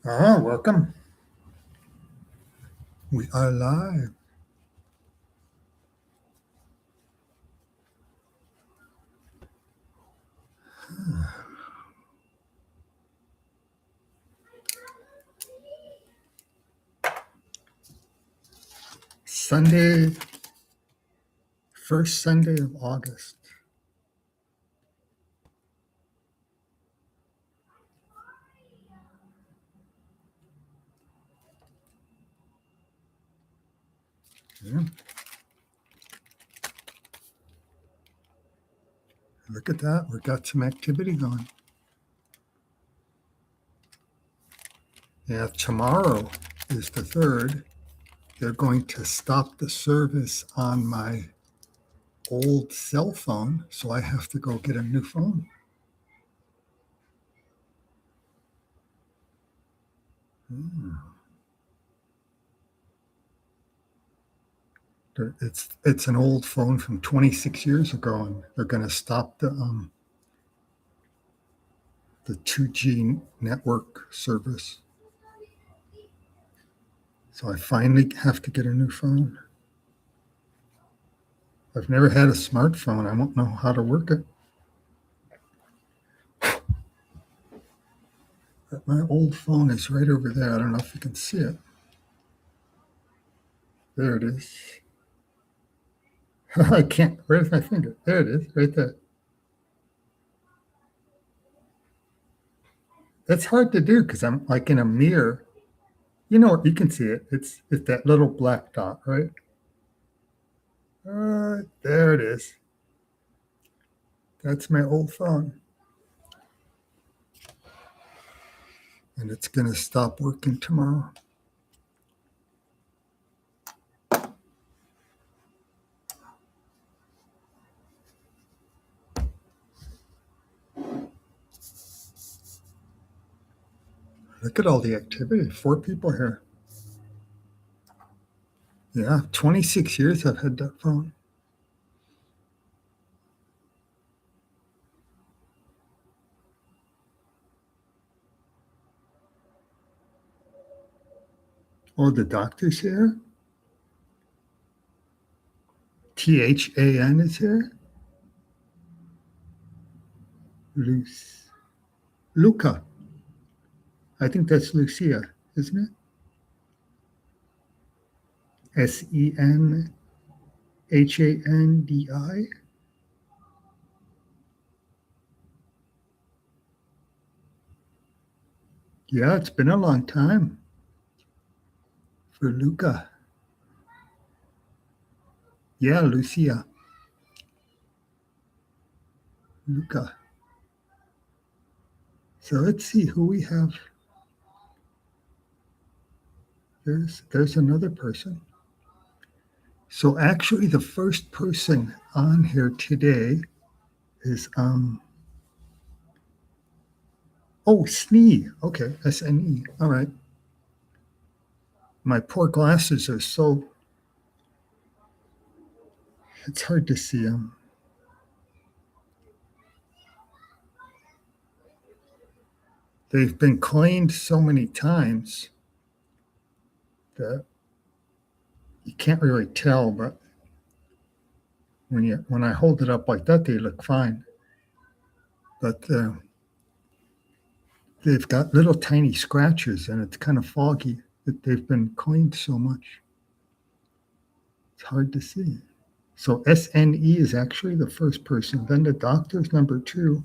Welcome. We are live. Sunday, first Sunday of August. Yeah, look at that. We got some activity going. Yeah, tomorrow is the third. They're going to stop the service on my old cell phone, so I have to go get a new phone. Hmm. It's an old phone from 26 years ago, and they're going to stop the 2G network service. So I finally have to get a new phone. I've never had a smartphone. I don't know how to work it. But my old phone is right over there. I don't know if you can see it. There it is. I can't. Where's my finger? There it is, right there. That's hard to do because I'm like in a mirror. You know, you can see it. It's that little black dot, right? There it is. That's my old phone, and it's gonna stop working tomorrow. Look at all the activity. 4 people here. Yeah, 26 years I've had that phone. Oh, the doctor's here. THAN is here. Luce. Luca. I think that's Lucia, isn't it? Senhandi. Yeah, it's been a long time for Luca. Yeah, Lucia. Luca. So let's see who we have. There's another person. So actually the first person on here today is Snee. Okay, SNE. All right. My poor glasses are so it's hard to see them. They've been cleaned so many times that you can't really tell, but when I hold it up like that, they look fine. But they've got little tiny scratches, and it's kind of foggy. That they've been cleaned so much, it's hard to see. So SNE is actually the first person. Then the doctor's number 2,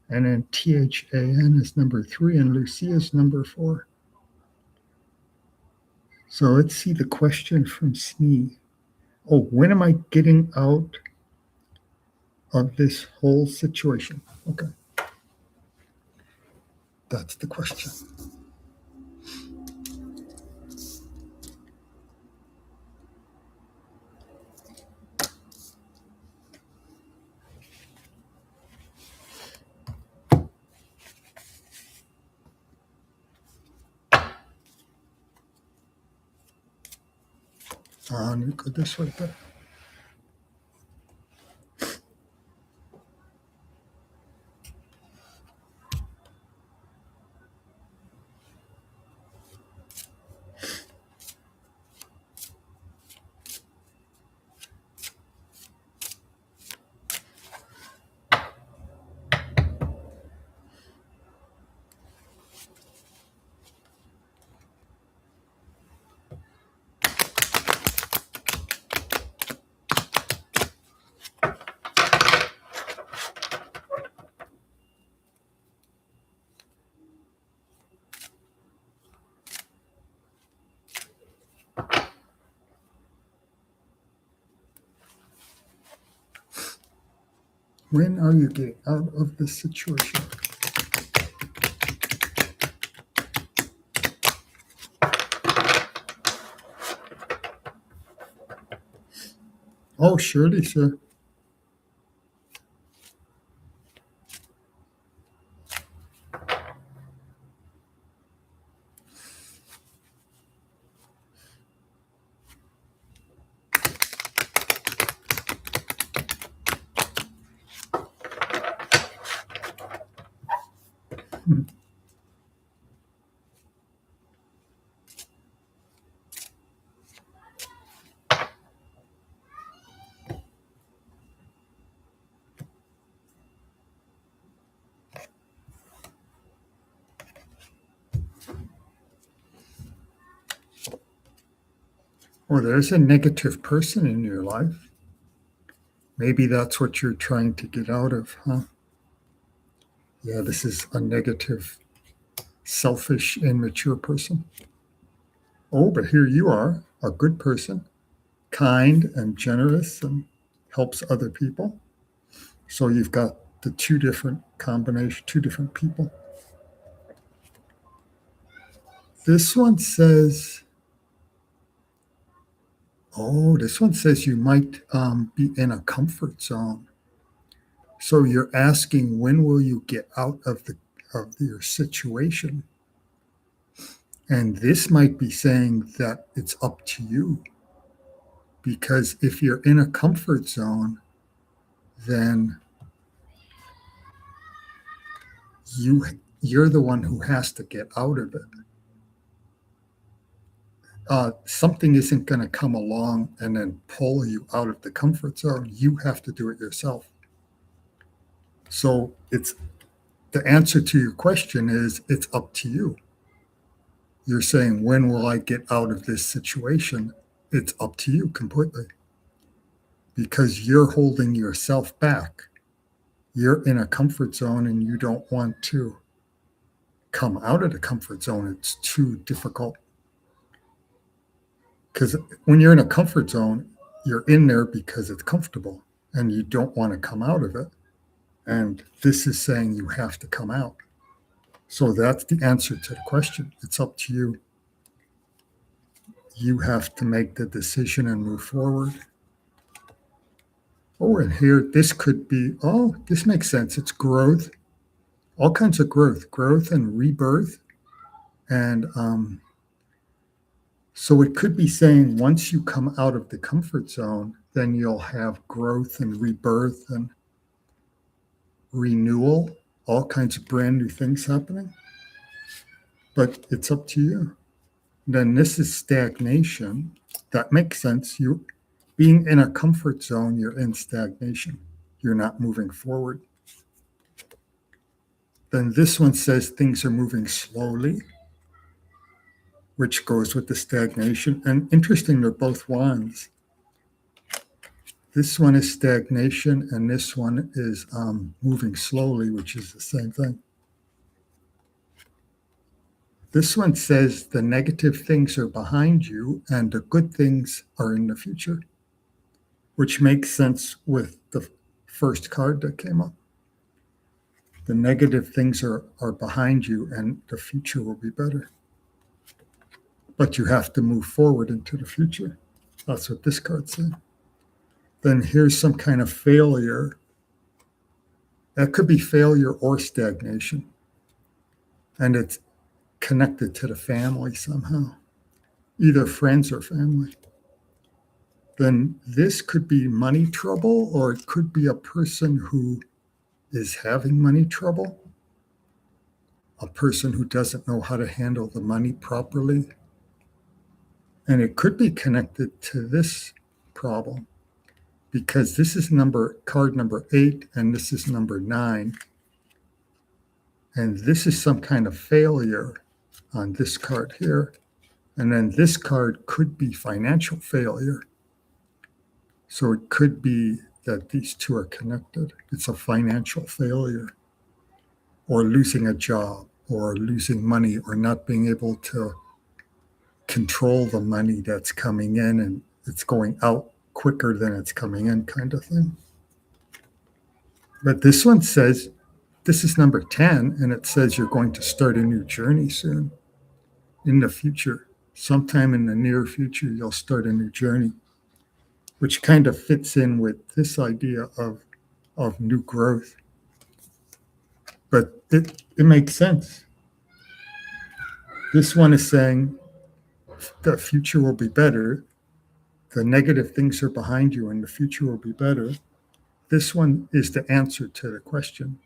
and then THAN is number 3, and Lucia is number 4. So let's see the question from SNE. Oh, when am I getting out of this whole situation? Okay, that's the question. Let me go this way. But When are you getting out of this situation? Oh, surely, sir. Or there's a negative person in your life. Maybe that's what you're trying to get out of, huh? Yeah, this is a negative, selfish, immature person. Oh, but here you are, a good person, kind and generous and helps other people. So you've got the two different combination, two different people. This one says, this one says you might be in a comfort zone. So you're asking, when will you get out of your situation? And this might be saying that it's up to you, because if you're in a comfort zone, then you're the one who has to get out of it. Something isn't going to come along and then pull you out of the comfort zone. You have to do it yourself. So it's the answer to your question is it's up to you. You're saying, when will I get out of this situation? It's up to you completely, because you're holding yourself back. You're in a comfort zone and you don't want to come out of the comfort zone. It's too difficult. Because when you're in a comfort zone, you're in there because it's comfortable and you don't want to come out of it. And this is saying you have to come out. So that's the answer to the question. It's up to you. You have to make the decision and move forward. Oh, and here, this could be, this makes sense. It's growth, all kinds of growth and rebirth. And so it could be saying, once you come out of the comfort zone, then you'll have growth and rebirth and renewal, all kinds of brand new things happening. But it's up to you. Then this is stagnation. That makes sense. You being in a comfort zone, you're in stagnation. You're not moving forward. Then this one says things are moving slowly, which goes with the stagnation. And interesting, they're both wands. This one is stagnation, and this one is moving slowly, which is the same thing. This one says the negative things are behind you and the good things are in the future, which makes sense with the first card that came up. The negative things are behind you and the future will be better. But you have to move forward into the future. That's what this card said. Then here's some kind of failure. That could be failure or stagnation. And it's connected to the family somehow, either friends or family. Then this could be money trouble, or it could be a person who is having money trouble, a person who doesn't know how to handle the money properly. And it could be connected to this problem, because this is card number 8 and this is number 9. And this is some kind of failure on this card here. And then this card could be financial failure. So it could be that these two are connected. It's a financial failure, or losing a job, or losing money, or not being able to control the money that's coming in and it's going out quicker than it's coming in, kind of thing. But this one says, this is number 10, and it says you're going to start a new journey soon in the future. Sometime in the near future, you'll start a new journey, which kind of fits in with this idea of new growth. But it makes sense. This one is saying the future will be better. The negative things are behind you, and the future will be better. This one is the answer to the question,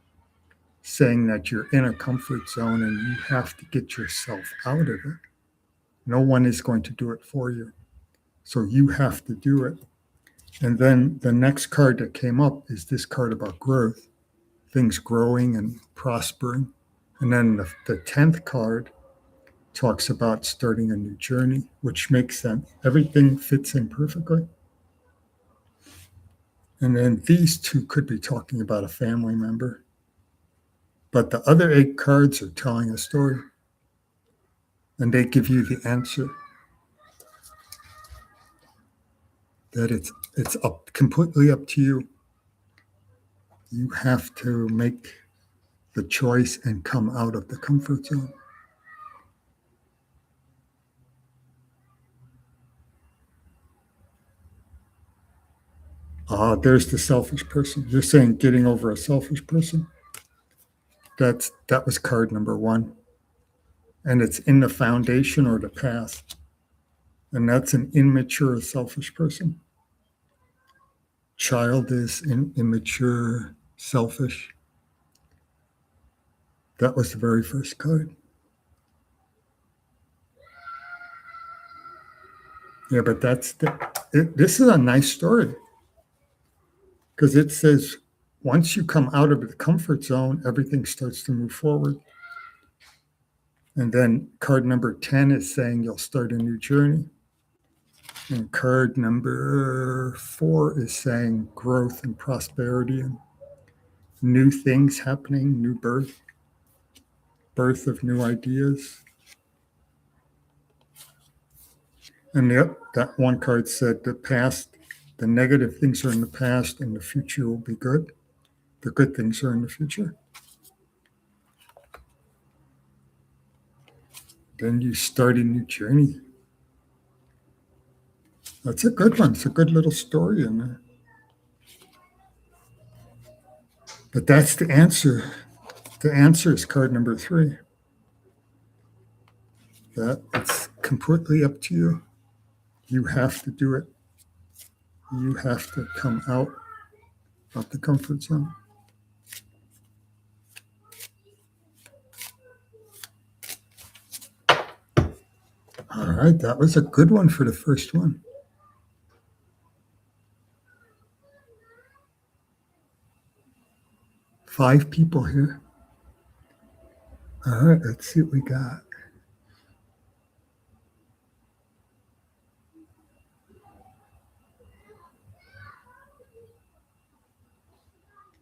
saying that you're in a comfort zone and you have to get yourself out of it. No one is going to do it for you. So you have to do it. And then the next card that came up is this card about growth, things growing and prospering. And then the 10th card talks about starting a new journey, which makes sense. Everything fits in perfectly. And then these two could be talking about a family member. But the other 8 cards are telling a story. And they give you the answer. That it's completely up to you. You have to make the choice and come out of the comfort zone. There's the selfish person. You're saying getting over a selfish person. That was card number 1. And it's in the foundation or the past. And that's an immature, selfish person. Child is immature, selfish. That was the very first card. Yeah, but this is a nice story. Because it says once you come out of the comfort zone, everything starts to move forward. And then card number 10 is saying you'll start a new journey. And card number 4 is saying growth and prosperity and new things happening, new birth of new ideas. And that one card said the negative things are in the past and the future will be good. The good things are in the future. Then you start a new journey. That's a good one. It's a good little story in there. But that's the answer. The answer is card number 3. That it's completely up to you. You have to do it. You have to come out of the comfort zone. All right, that was a good one for the first one. Five people here. All right, let's see what we got.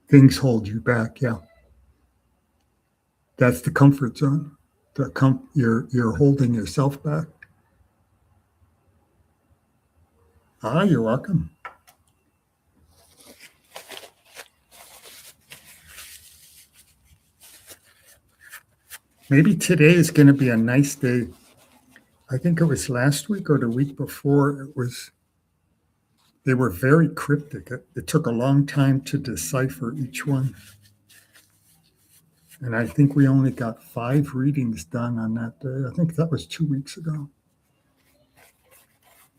Things hold you back, yeah. That's the comfort zone. You're holding yourself back. You're welcome. Maybe today is going to be a nice day. I think it was last week or the week before. They were very cryptic. It took a long time to decipher each one. And I think we only got 5 readings done on that day. I think that was 2 weeks ago.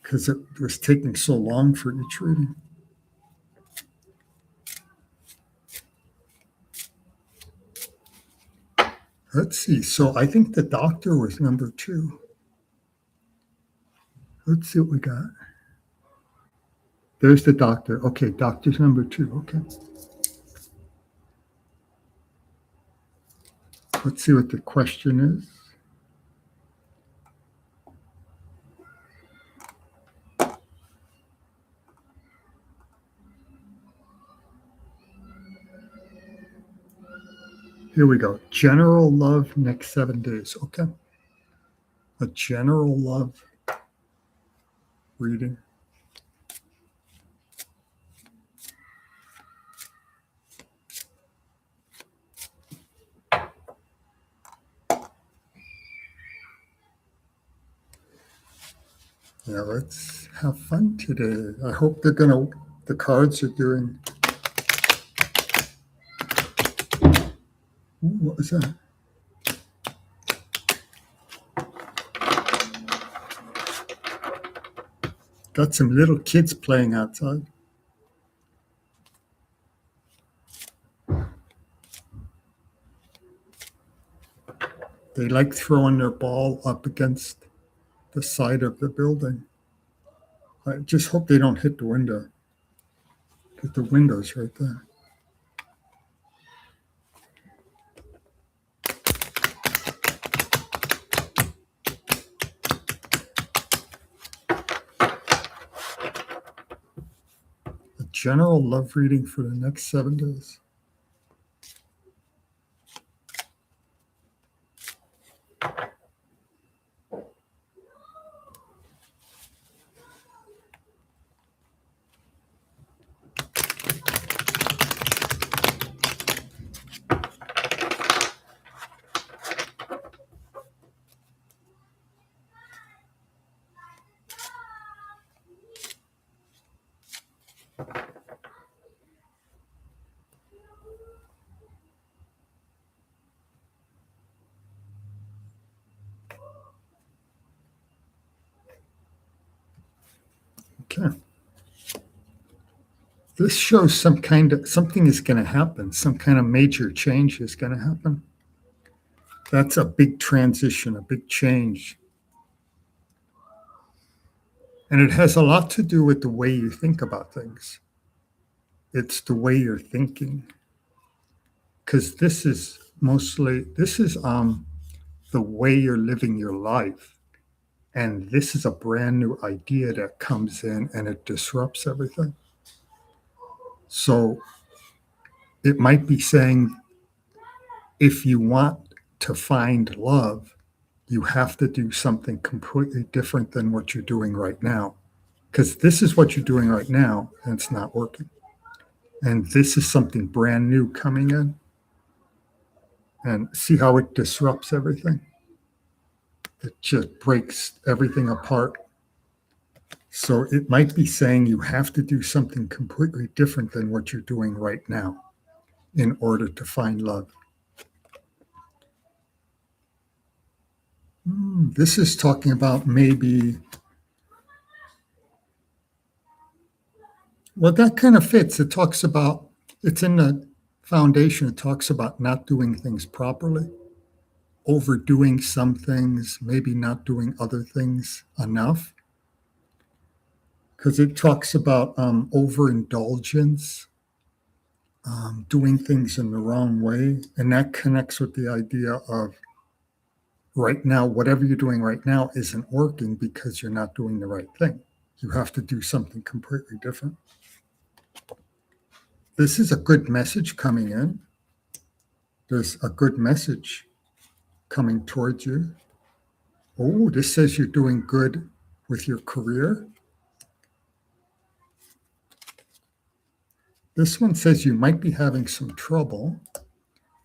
Because it was taking so long for each reading. Let's see. So I think the doctor was number 2. Let's see what we got. There's the doctor. Okay, doctor's number 2. Okay. Let's see what the question is. Here we go. General love next 7 days. Okay. A general love reading. Yeah, let's have fun today. I hope the cards are doing. Ooh, what was that? Got some little kids playing outside. They like throwing their ball up against the side of the building. I just hope they don't hit the window, because the window's right there. A general love reading for the next 7 days. Okay. This shows something is going to happen. Some kind of major change is going to happen. That's a big transition, a big change. And it has a lot to do with the way you think about things. It's the way you're thinking. Because this is the way you're living your life. And this is a brand new idea that comes in and it disrupts everything. So it might be saying, if you want to find love, you have to do something completely different than what you're doing right now. Because this is what you're doing right now, and it's not working. And this is something brand new coming in. And see how it disrupts everything? It just breaks everything apart. So it might be saying you have to do something completely different than what you're doing right now in order to find love. This is talking about maybe, well, that kind of fits. It talks about, it's in the foundation, it talks about not doing things properly, overdoing some things, maybe not doing other things enough. Because it talks about overindulgence, doing things in the wrong way. And that connects with the idea of right now, whatever you're doing right now isn't working because you're not doing the right thing. You have to do something completely different. This is a good message coming in. There's a good message coming towards you. Oh, this says you're doing good with your career. This one says you might be having some trouble,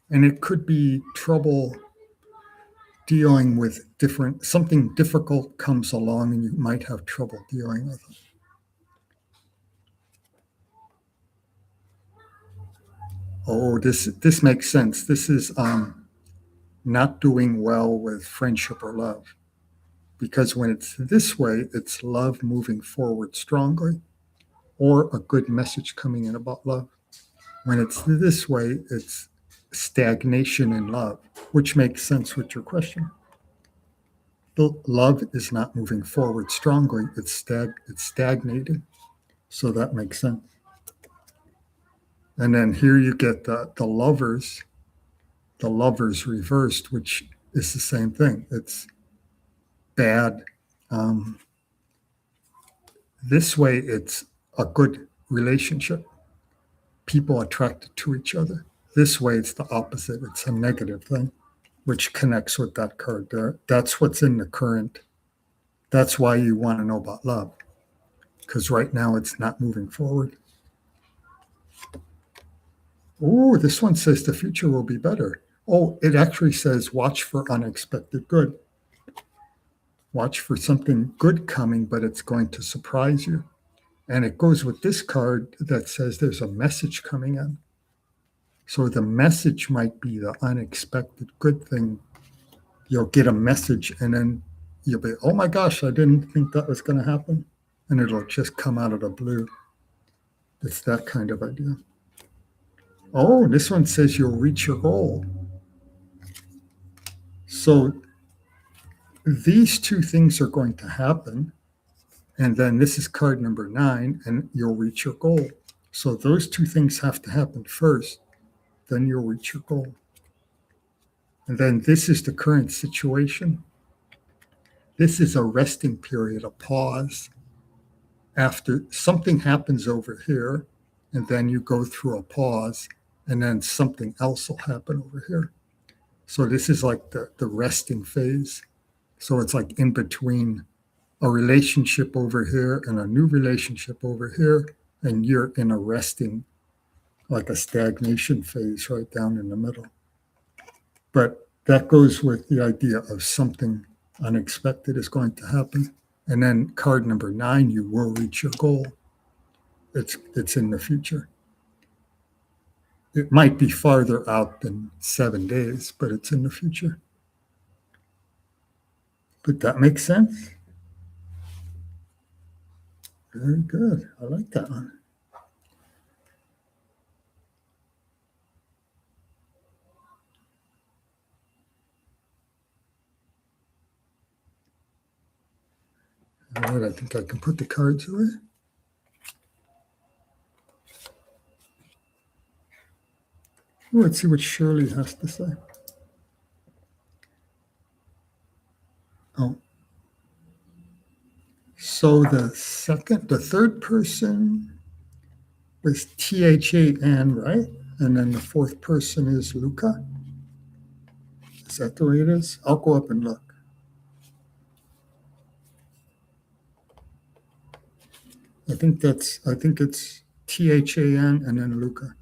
and it could be trouble dealing with something difficult comes along and you might have trouble dealing with it. Oh, this makes sense. This is not doing well with friendship or love. Because when it's this way, it's love moving forward strongly or a good message coming in about love. When it's this way, it's stagnation in love, which makes sense with your question. The love is not moving forward strongly, it's stagnated. So that makes sense. And then here you get the lovers reversed, which is the same thing. It's bad. This way, it's a good relationship. People attracted to each other. This way, it's the opposite. It's a negative thing, which connects with that card there. That's what's in the current. That's why you want to know about love, because right now it's not moving forward. Oh, this one says the future will be better. Oh, it actually says watch for unexpected good. Watch for something good coming, but it's going to surprise you. And it goes with this card that says there's a message coming in. So the message might be the unexpected good thing. You'll get a message and then you'll be, oh my gosh, I didn't think that was going to happen. And it'll just come out of the blue. It's that kind of idea. Oh, this one says you'll reach your goal. So these two things are going to happen. And then this is card number 9, and you'll reach your goal. So those two things have to happen first. Then you'll reach your goal. And then this is the current situation. This is a resting period, a pause. After something happens over here, and then you go through a pause, and then something else will happen over here. So this is like the resting phase. So it's like in between a relationship over here and a new relationship over here, and you're in a resting, like a stagnation phase right down in the middle. But that goes with the idea of something unexpected is going to happen. And then card number 9, you will reach your goal. It's in the future. It might be farther out than 7 days, but it's in the future. But that makes sense. Very good. I like that one. All right, I think I can put the cards away. Let's see what Shirley has to say. Oh. So the third person was THAN, right? And then the fourth person is Luca. Is that the way it is? I'll go up and look. I think it's THAN and then Luca.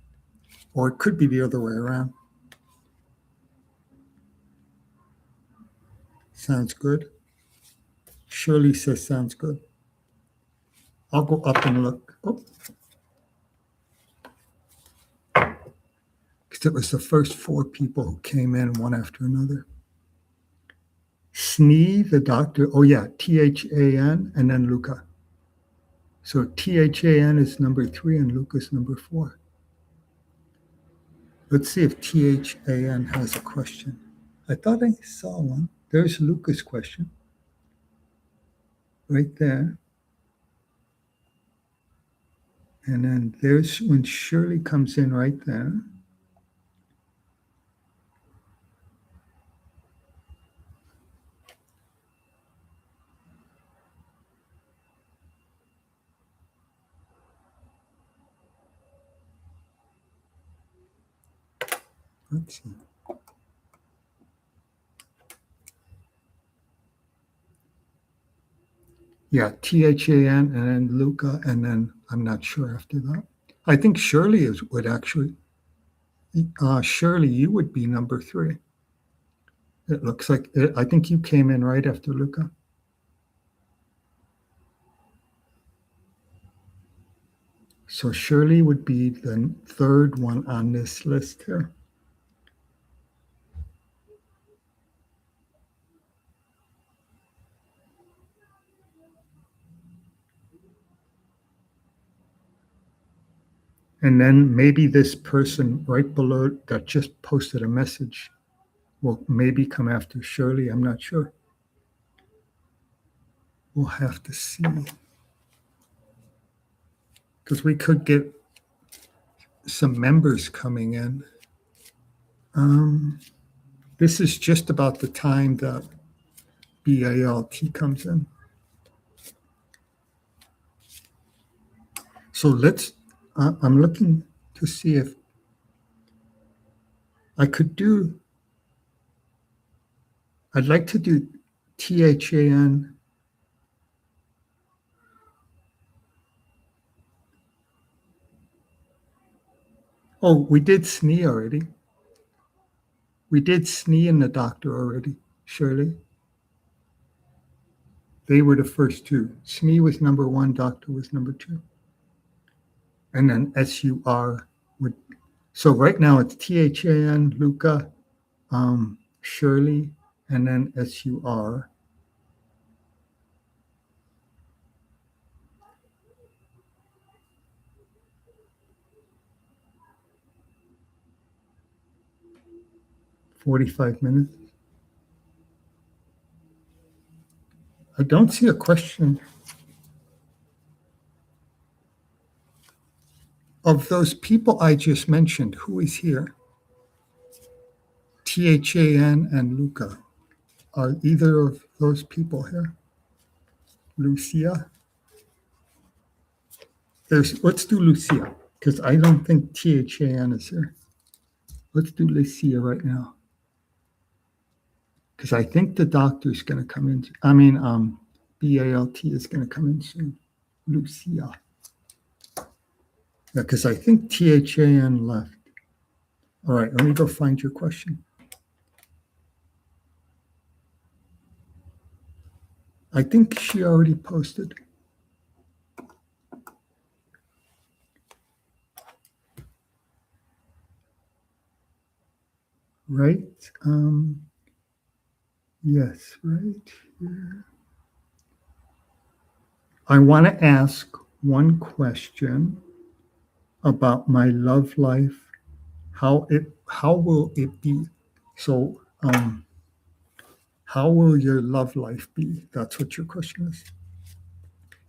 Or it could be the other way around. Sounds good. Shirley says sounds good. I'll go up and look. Oh. Because it was the first 4 people who came in one after another. Snee, the doctor. Oh, yeah, THAN and then Luca. So THAN is number 3 and Luca's number 4. Let's see if THAN has a question. I thought I saw one. There's Luca's question. Right there. And then there's when Shirley comes in right there. Let's see. Yeah, THAN and then Luca, and then I'm not sure after that. I think Shirley would actually. Shirley, you would be number 3. It looks like I think you came in right after Luca. So Shirley would be the third one on this list here. And then maybe this person right below that just posted a message will maybe come after Shirley. I'm not sure. We'll have to see. Because we could get some members coming in. This is just about the time that BALT comes in. So I'm looking to see if I could do, I'd like to do THAN. Oh, we did SNE already. We did SNE in the doctor already, Shirley. They were the first two. SME was number one, doctor was number two. And then SUR would. So right now it's THAN, Luca, Shirley, and then SUR. "45 minutes." I don't see a question. Of those people I just mentioned, who is here? THAN and Luca. Are either of those people here? Lucia? Let's do Lucia, because I don't think THAN is here. Let's do Lucia right now. Because I think the doctor's going to come in. I mean, BALT is going to come in soon. Lucia. Yeah, because I think THAN left. All right, let me go find your question. I think she already posted. Right? Yes, right here. I want to ask one question about my love life. How will it be? So, how will your love life be? That's what your question is.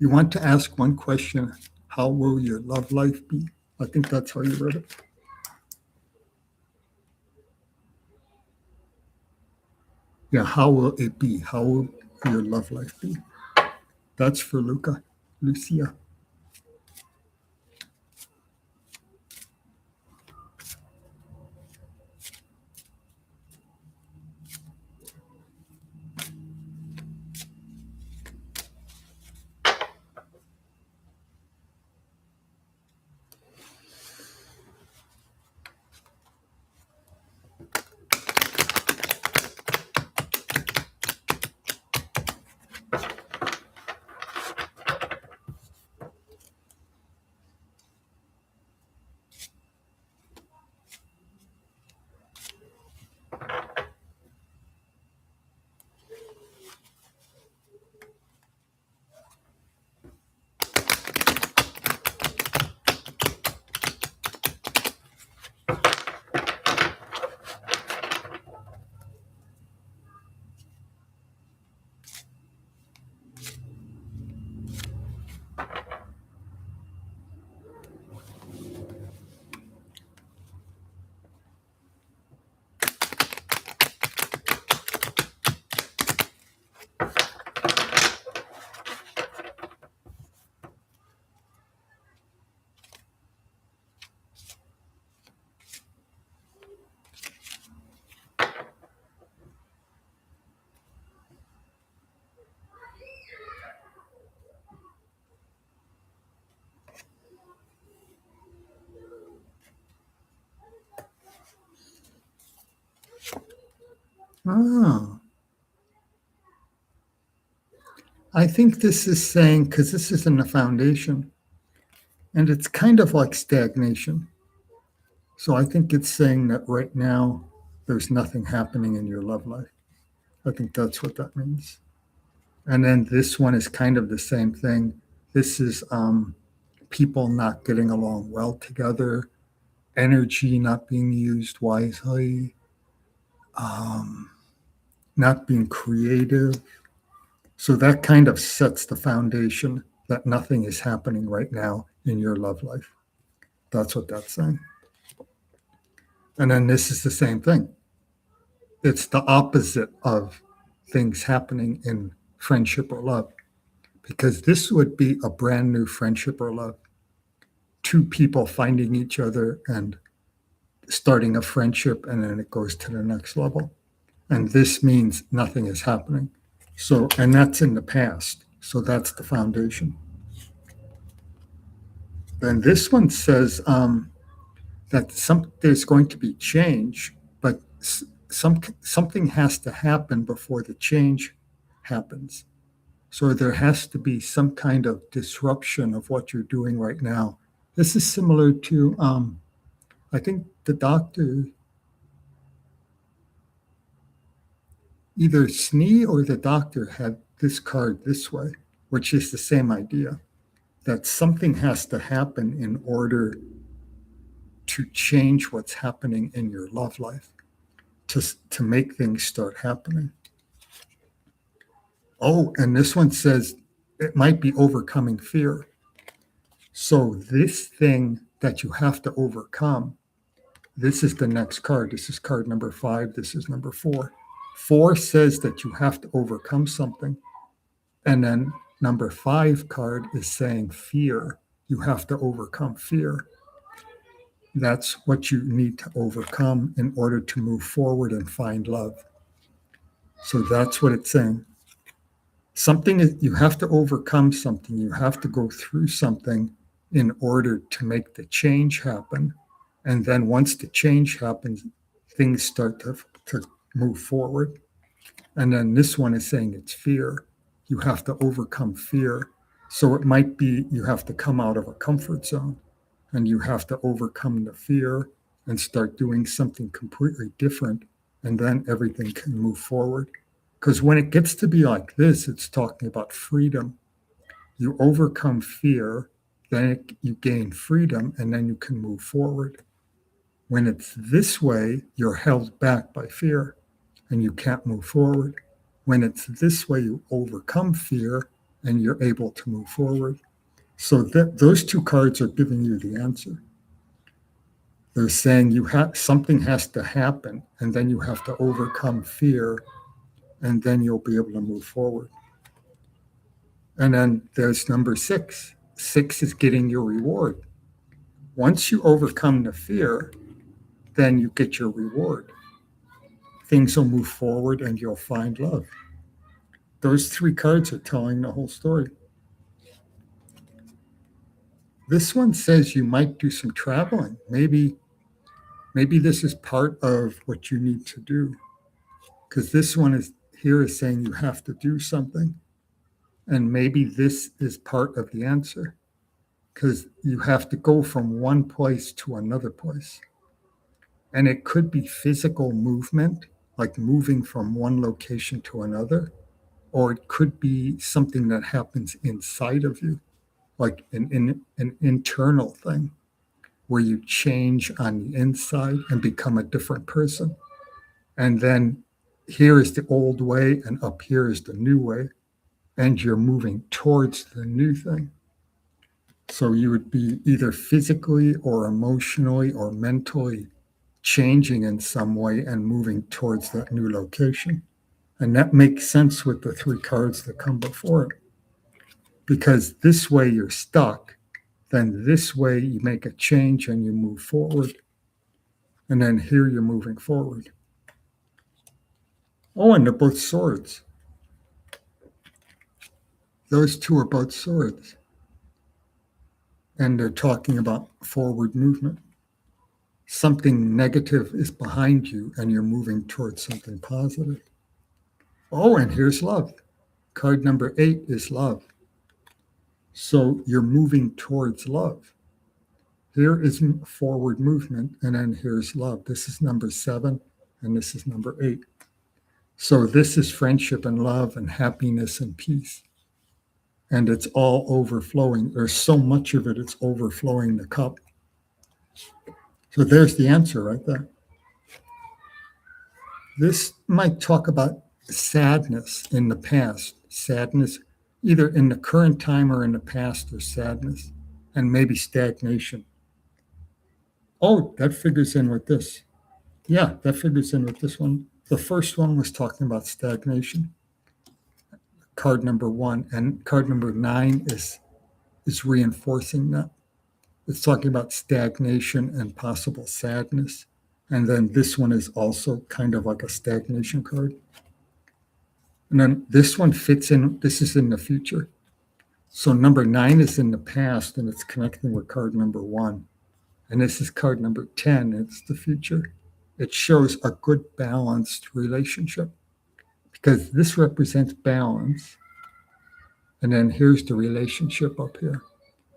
You want to ask one question, how will your love life be? I think that's how you read it. Yeah, how will it be? How will your love life be? That's for Lucia. Ah, I think this is saying, because this is in the foundation, and it's kind of like stagnation. So I think it's saying that right now there's nothing happening in your love life. I think that's what that means. And then this one is kind of the same thing. This is people not getting along well together, energy not being used wisely, not being creative. So that kind of sets the foundation that nothing is happening right now in your love life. That's what that's saying. And then this is the same thing. It's the opposite of things happening in friendship or love, because this would be a brand new friendship or love. Two people finding each other and starting a friendship, and then it goes to the next level. And this means nothing is happening. So, and that's in the past. So that's the foundation. Then this one says that there's going to be change, but something has to happen before the change happens. So there has to be some kind of disruption of what you're doing right now. This is similar to, I think the doctor, either Snee or the doctor had this card this way, which is the same idea that something has to happen in order to change what's happening in your love life, to make things start happening. Oh, and this one says it might be overcoming fear. So this thing that you have to overcome, this is the next card. This is card number 5. This is number 4. 4 says that you have to overcome something. And then number 5 card is saying fear. You have to overcome fear. That's what you need to overcome in order to move forward and find love. So that's what it's saying. Something is, you have to overcome something. You have to go through something in order to make the change happen. And then once the change happens, things start to move forward. And then this one is saying it's fear. You have to overcome fear. So it might be you have to come out of a comfort zone and you have to overcome the fear and start doing something completely different. And then everything can move forward. Because when it gets to be like this, it's talking about freedom. You overcome fear, then you gain freedom, and then you can move forward. When it's this way, you're held back by fear and you can't move forward. When it's this way, you overcome fear and you're able to move forward. So those 2 cards are giving you the answer. They're saying something has to happen, and then you have to overcome fear, and then you'll be able to move forward. And then there's number 6. 6 is getting your reward. Once you overcome the fear, then you get your reward. Things will move forward and you'll find love. Those 3 cards are telling the whole story. This one says you might do some traveling. Maybe this is part of what you need to do. Because this one is saying you have to do something. And maybe this is part of the answer. Because you have to go from one place to another place. And it could be physical movement, like moving from one location to another, or it could be something that happens inside of you, like an internal thing where you change on the inside and become a different person. And then here is the old way and up here is the new way, and you're moving towards the new thing. So you would be either physically or emotionally or mentally changing in some way and moving towards that new location. And that makes sense with the 3 cards that come before it. Because this way you're stuck, then this way you make a change and you move forward. And then here you're moving forward. Oh, and they're both swords. Those 2 are both swords. And they're talking about forward movement. Something negative is behind you and you're moving towards something positive. Oh, and here's love. Card number 8 is love. So you're moving towards love. Here is forward movement, and then here's love. This is number 7, and this is number 8. So this is friendship and love and happiness and peace. And it's all overflowing. There's so much of it, it's overflowing the cup. So there's the answer right there. This might talk about sadness in the past. Sadness, either in the current time or in the past, or sadness, and maybe stagnation. Oh, that figures in with this. Yeah, that figures in with this one. The first one was talking about stagnation. Card number 1, and card number 9 is reinforcing that. It's talking about stagnation and possible sadness. And then this one is also kind of like a stagnation card. And then this one fits in, this is in the future. So number 9 is in the past, and it's connecting with card number 1. And this is card number 10, it's the future. It shows a good balanced relationship because this represents balance. And then here's the relationship up here.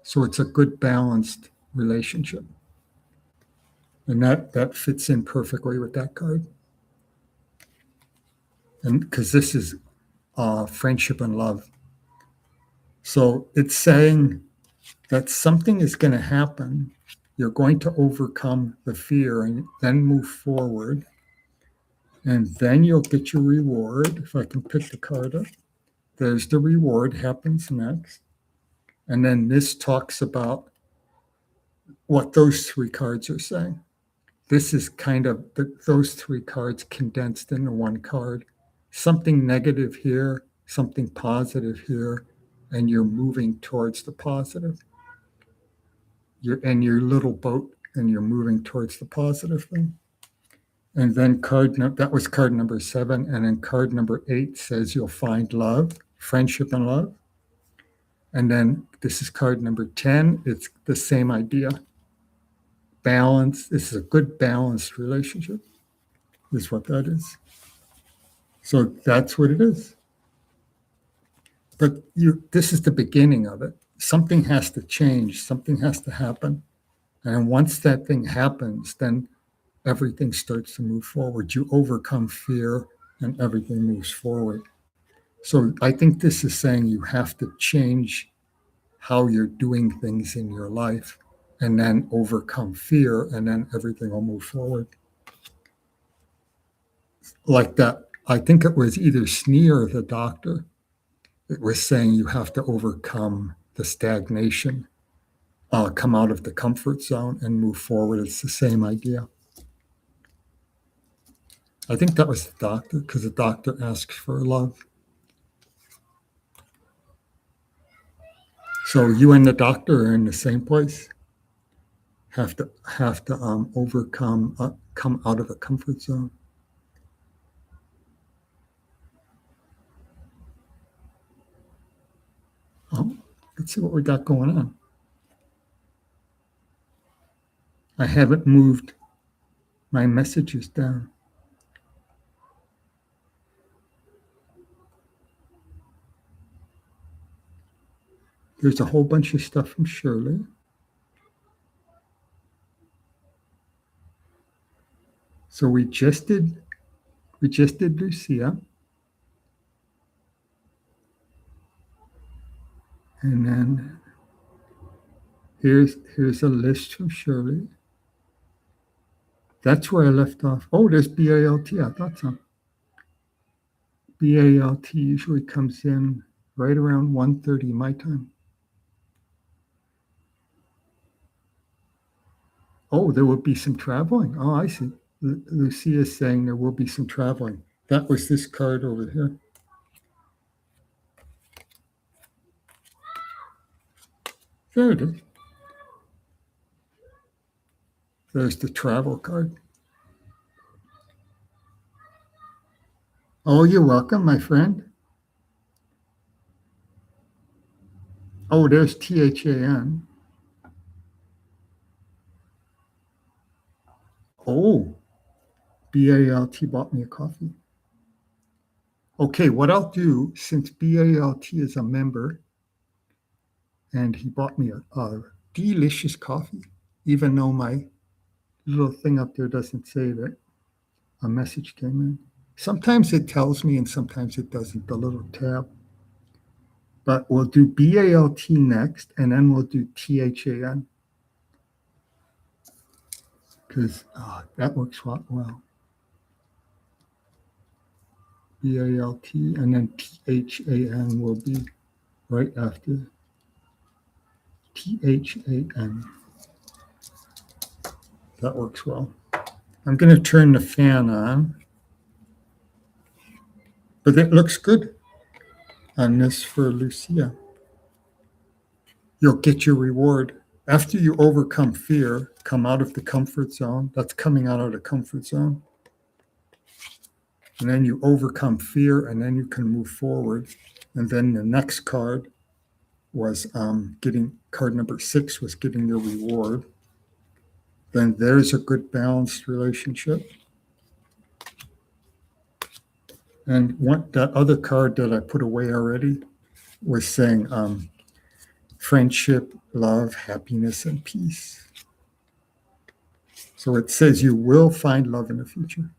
So it's a good balanced relationship. And that fits in perfectly with that card. And because this is friendship and love. So it's saying that something is going to happen. You're going to overcome the fear and then move forward. And then you'll get your reward. If I can pick the card up, there's the reward happens next. And then this talks about what those three cards are saying. This is kind of those three cards condensed into one card. Something negative here, something positive here, and you're moving towards the positive. You're in your little boat and you're moving towards the positive thing. And then that was card number 7. And then card number 8 says you'll find love, friendship and love. And then this is card number 10. It's the same idea. Balance. This is a good balanced relationship, is what that is. So that's what it is. But this is the beginning of it. Something has to change. Something has to happen. And once that thing happens, then everything starts to move forward. You overcome fear and everything moves forward. So I think this is saying you have to change how you're doing things in your life and then overcome fear, and then everything will move forward. Like that, I think it was either Snee or the doctor. It was saying you have to overcome the stagnation, come out of the comfort zone and move forward. It's the same idea. I think that was the doctor, because the doctor asks for love. So you and the doctor are in the same place. Have to overcome, come out of a comfort zone. Oh, let's see what we got going on. I haven't moved my messages down. There's a whole bunch of stuff from Shirley. So we just did Lucia. And then here's a list from Shirley. That's where I left off. Oh, there's BALT. I thought so. BALT usually comes in right around 1:30 my time. Oh, there will be some traveling. Oh, I see. Lucia is saying there will be some traveling. That was this card over here. There it is. There's the travel card. Oh, you're welcome, my friend. Oh, there's THAN. Oh, BALT bought me a coffee. Okay, what I'll do, since BALT is a member, and he bought me a delicious coffee, even though my little thing up there doesn't say that a message came in. Sometimes it tells me and sometimes it doesn't, the little tab. But we'll do BALT next, and then we'll do THAN. Because that works well. BALT, and then THAN will be right after THAN. That works well. I'm going to turn the fan on, but it looks good on this for Lucia. You'll get your reward. After you overcome fear, come out of the comfort zone. That's coming out of the comfort zone. And then you overcome fear, and then you can move forward. And then the next card was card number 6 was getting your reward. Then there's a good balanced relationship. And that other card that I put away already, was saying friendship, love, happiness, and peace. So it says you will find love in the future.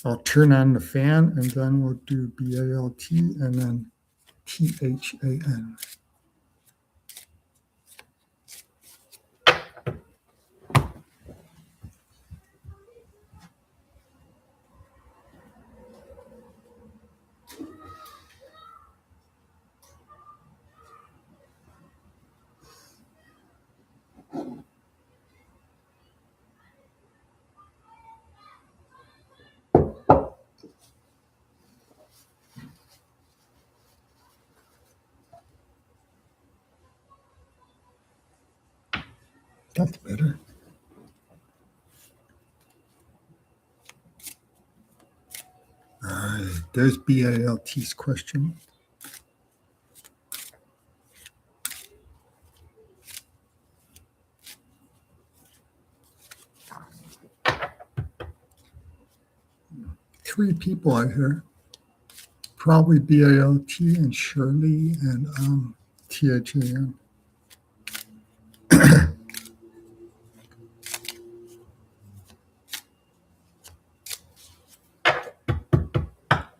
I'll turn on the fan and then we'll do BALT and then THAN. That's better. All right, there's BALT's question. Three people out here. Probably BALT and Shirley and THAN.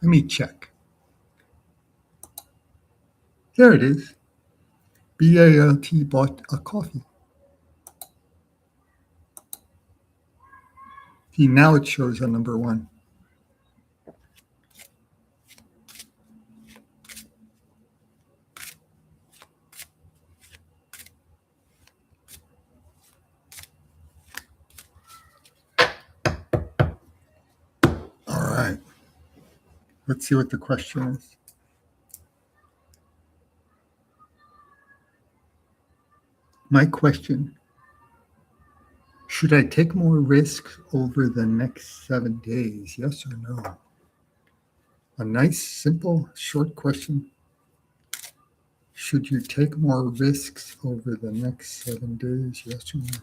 Let me check. There it is. BALT bought a coffee. See, now it shows a number one. All right. Let's see what the question is. My question, should I take more risks over the next 7 days? Yes or no? A nice, simple, short question. Should you take more risks over the next 7 days? Yes or no?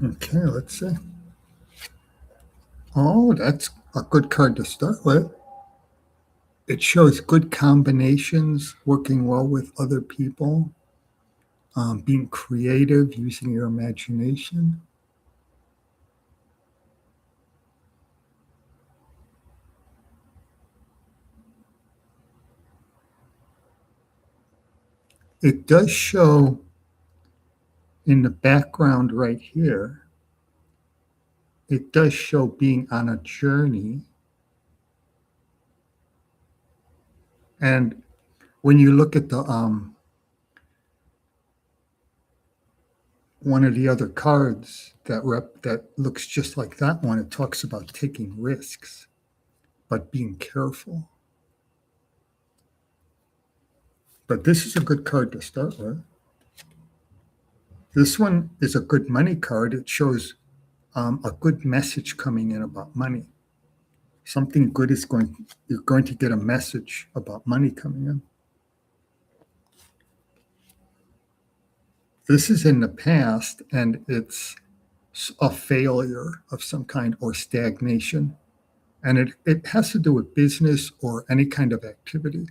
Okay, let's see. Oh, that's a good card to start with. It shows good combinations, working well with other people, being creative, using your imagination. It does show in the background right here, it does show being on a journey. And when you look at the one of the other cards that looks just like that one, it talks about taking risks, but being careful. But this is a good card to start with. This one is a good money card. It shows a good message coming in about money. Something good is you're going to get a message about money coming in. This is in the past, and it's a failure of some kind or stagnation. And it has to do with business or any kind of activity.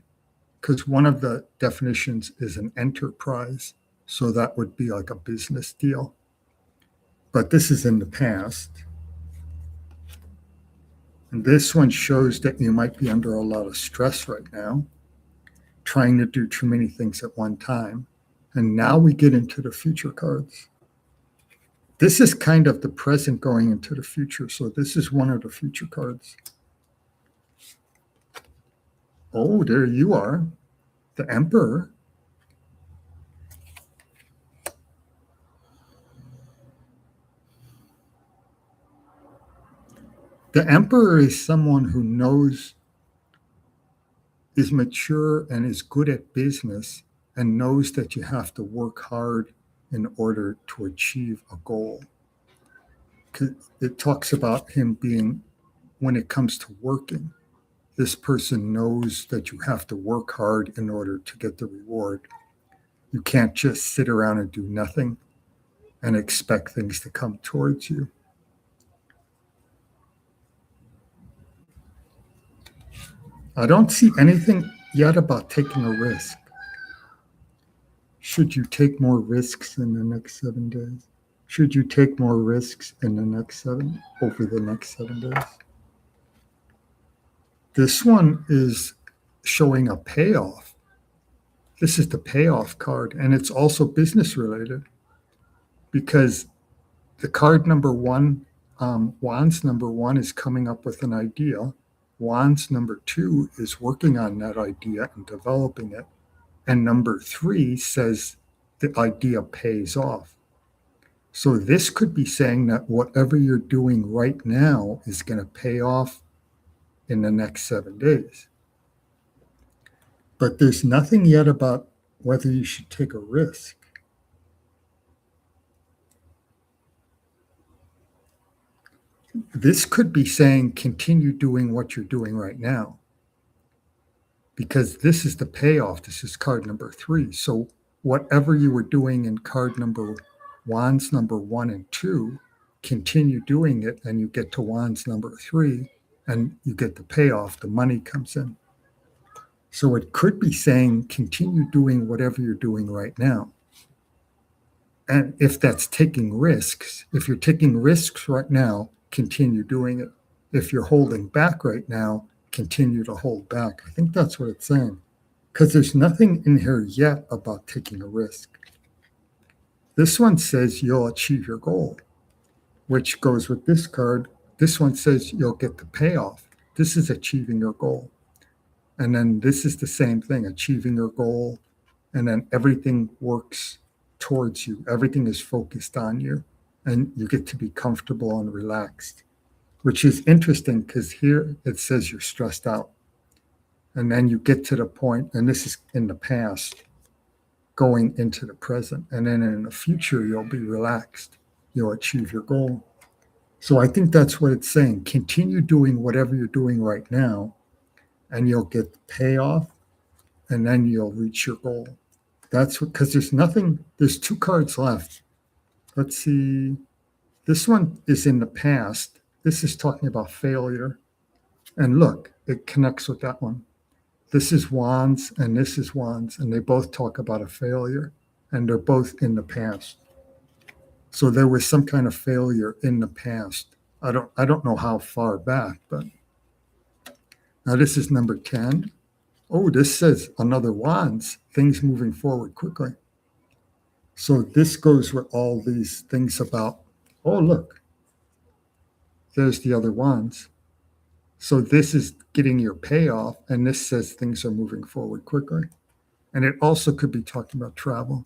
because one of the definitions is an enterprise. So that would be like a business deal. But this is in the past. And this one shows that you might be under a lot of stress right now, trying to do too many things at one time. And now we get into the future cards. This is kind of the present going into the future. So this is one of the future cards. Oh, there you are, the Emperor. The Emperor is someone who knows, is mature and is good at business and knows that you have to work hard in order to achieve a goal. It talks about him being, when it comes to working, this person knows that you have to work hard in order to get the reward. You can't just sit around and do nothing and expect things to come towards you. I don't see anything yet about taking a risk. Should you take more risks in the next 7 days? Should you take more risks in the next over the next 7 days? This one is showing a payoff. This is the payoff card, and it's also business related because the card number one, Wands number one, is coming up with an idea. Wands number two is working on that idea and developing it. And number three says the idea pays off. So this could be saying that whatever you're doing right now is going to pay off in the next 7 days. But there's nothing yet about whether you should take a risk. This could be saying continue doing what you're doing right now, because this is the payoff. This is card number three. So whatever you were doing in card number Wands number 1 and 2, continue doing it, and you get to Wands number 3, and you get the payoff. The money comes in. So it could be saying continue doing whatever you're doing right now. And if that's taking risks, if you're taking risks right now, continue doing it. If you're holding back right now, continue to hold back. I think that's what it's saying, because there's nothing in here yet about taking a risk. This one says you'll achieve your goal, which goes with this card. This one says you'll get the payoff. This is achieving your goal. And then this is the same thing, achieving your goal. And then everything works towards you. Everything is focused on you. And you get to be comfortable and relaxed, which is interesting because here it says you're stressed out. And then you get to the point, and this is in the past, going into the present. And then in the future, you'll be relaxed. You'll achieve your goal. So I think that's what it's saying. Continue doing whatever you're doing right now, and you'll get the payoff, and then you'll reach your goal. That's what, because there's 2 cards left. Let's see. This one is in the past. This is talking about failure. And look, it connects with that one. This is Wands and this is Wands, and they both talk about a failure, and they're both in the past. So there was some kind of failure in the past. I don't know how far back, but now this is number 10. Oh, this says another Wands, things moving forward quickly. So this goes with all these things about, oh, look, there's the other Wands. So this is getting your payoff, and this says things are moving forward quickly. And it also could be talking about travel.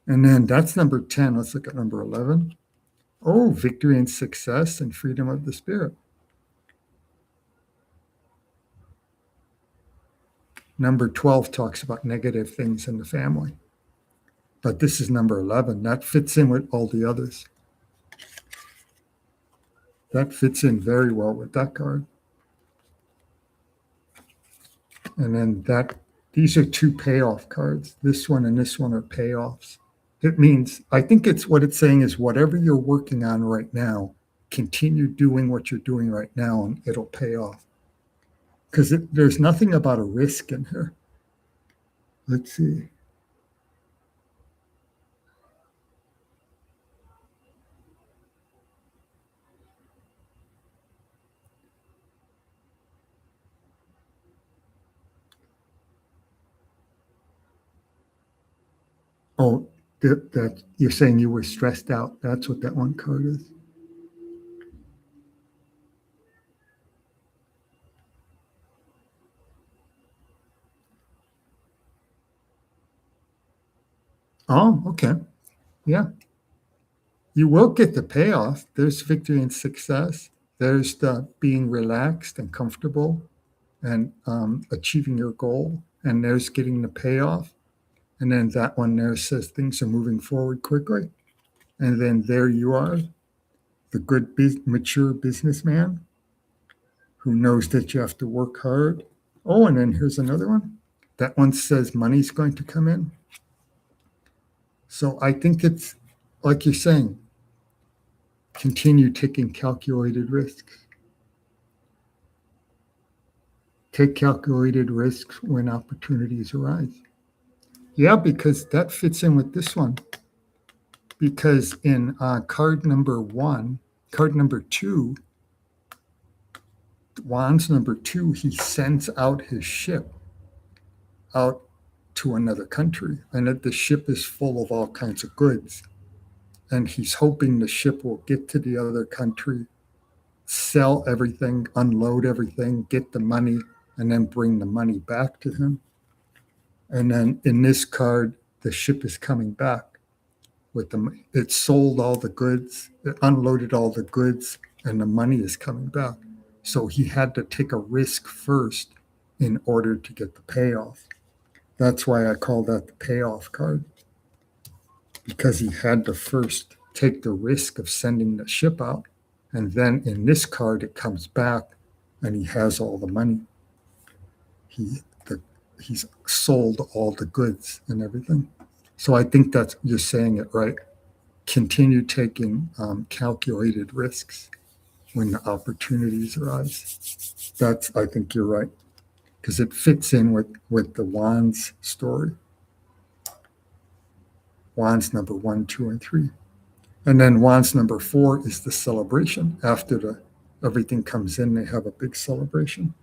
And then that's number 10. Let's look at number 11. Oh, victory and success and freedom of the spirit. Number 12 talks about negative things in the family. But this is number 11. That fits in with all the others. That fits in very well with that card. And then these are 2 payoff cards. This one and this one are payoffs. It means, I think it's what it's saying is whatever you're working on right now, continue doing what you're doing right now and it'll pay off. Because there's nothing about a risk in here. Let's see. Oh, that you're saying you were stressed out. That's what that one card is. Oh, okay. Yeah. You will get the payoff. There's victory and success. There's the being relaxed and comfortable and achieving your goal. And there's getting the payoff. And then that one there says things are moving forward quickly. And then there you are, the good, mature businessman who knows that you have to work hard. Oh, and then here's another one. That one says money's going to come in. So I think it's like you're saying, continue taking calculated risks. Take calculated risks when opportunities arise. Yeah, because that fits in with this one. Because in card number two, Wands number 2, he sends out his ship out to another country, and that the ship is full of all kinds of goods. And he's hoping the ship will get to the other country, sell everything, unload everything, get the money, and then bring the money back to him. And then in this card, the ship is coming back with the money. It sold all the goods, it unloaded all the goods, and the money is coming back. So he had to take a risk first in order to get the payoff. That's why I call that the payoff card, because he had to first take the risk of sending the ship out. And then in this card, it comes back and he has all the money. He's sold all the goods and everything. So I think that's, you're saying it right. Continue taking calculated risks when the opportunities arise. I think you're right, because it fits in with the Wands story. Wands number 1, 2, and 3. And then Wands number 4 is the celebration. After everything comes in, they have a big celebration.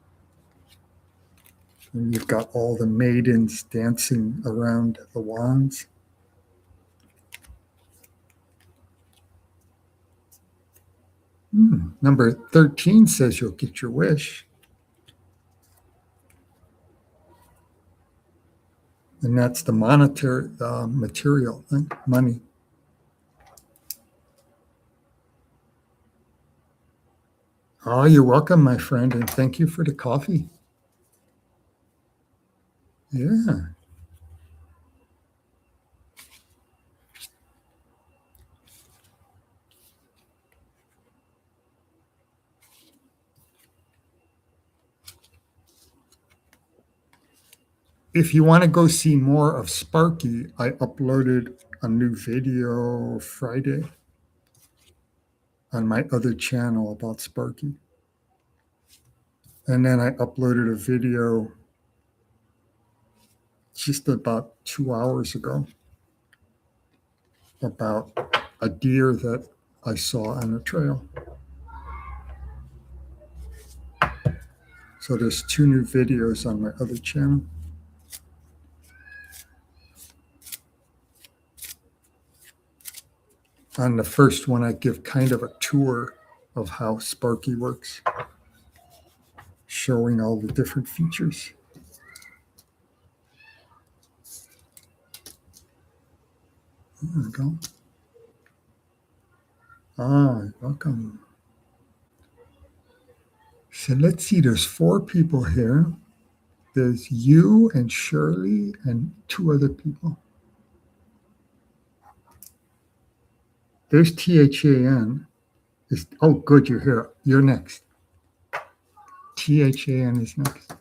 And you've got all the maidens dancing around the wands. Number 13 says you'll get your wish. And that's the monetary, material, money. Oh, you're welcome, my friend, and thank you for the coffee. Yeah. If you want to go see more of Sparky, I uploaded a new video Friday on my other channel about Sparky. And then I uploaded a video just about 2 hours ago about a deer that I saw on the trail. So there's 2 new videos on my other channel. On the first one, I give kind of a tour of how Sparky works, showing all the different features. There we go. Welcome. So let's see, there's 4 people here. There's you and Shirley and 2 other people. There's THAN. Oh, good, you're here. You're next. THAN is next.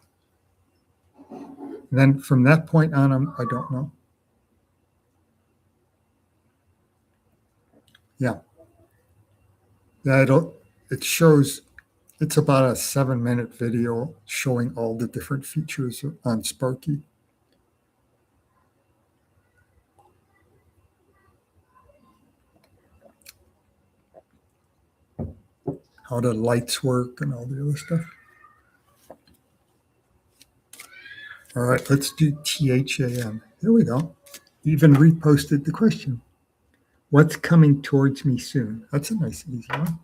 And then from that point on, I don't know. Yeah. It shows, it's about a 7-minute video showing all the different features on Sparky. how the lights work and all the other stuff. All right, let's do THAM. Here we go. Even reposted the question. What's coming towards me soon? That's a nice, easy one.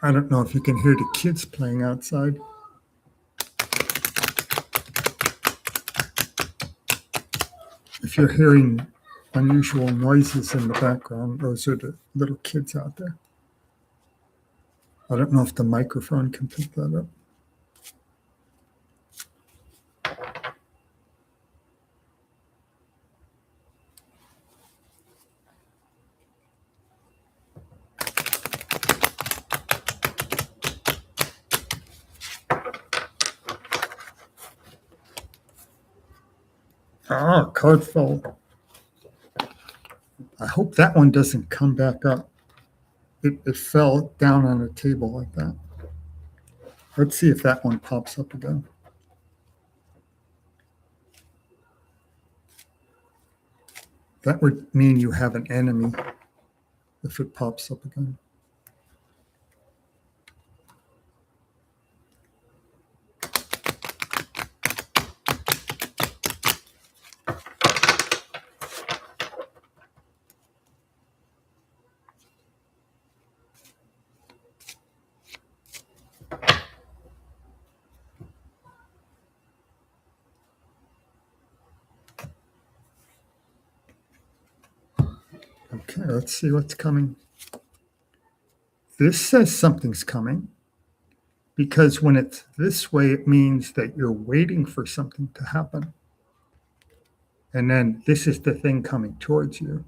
I don't know if you can hear the kids playing outside. If you're hearing unusual noises in the background, those are the little kids out there. I don't know if the microphone can pick that up. Ah, card fell. I hope that one doesn't come back up. It fell down on a table like that. Let's see if that one pops up again. That would mean you have an enemy if it pops up again. Okay, let's see what's coming. This says something's coming because when it's this way, it means that you're waiting for something to happen. And then this is the thing coming towards you.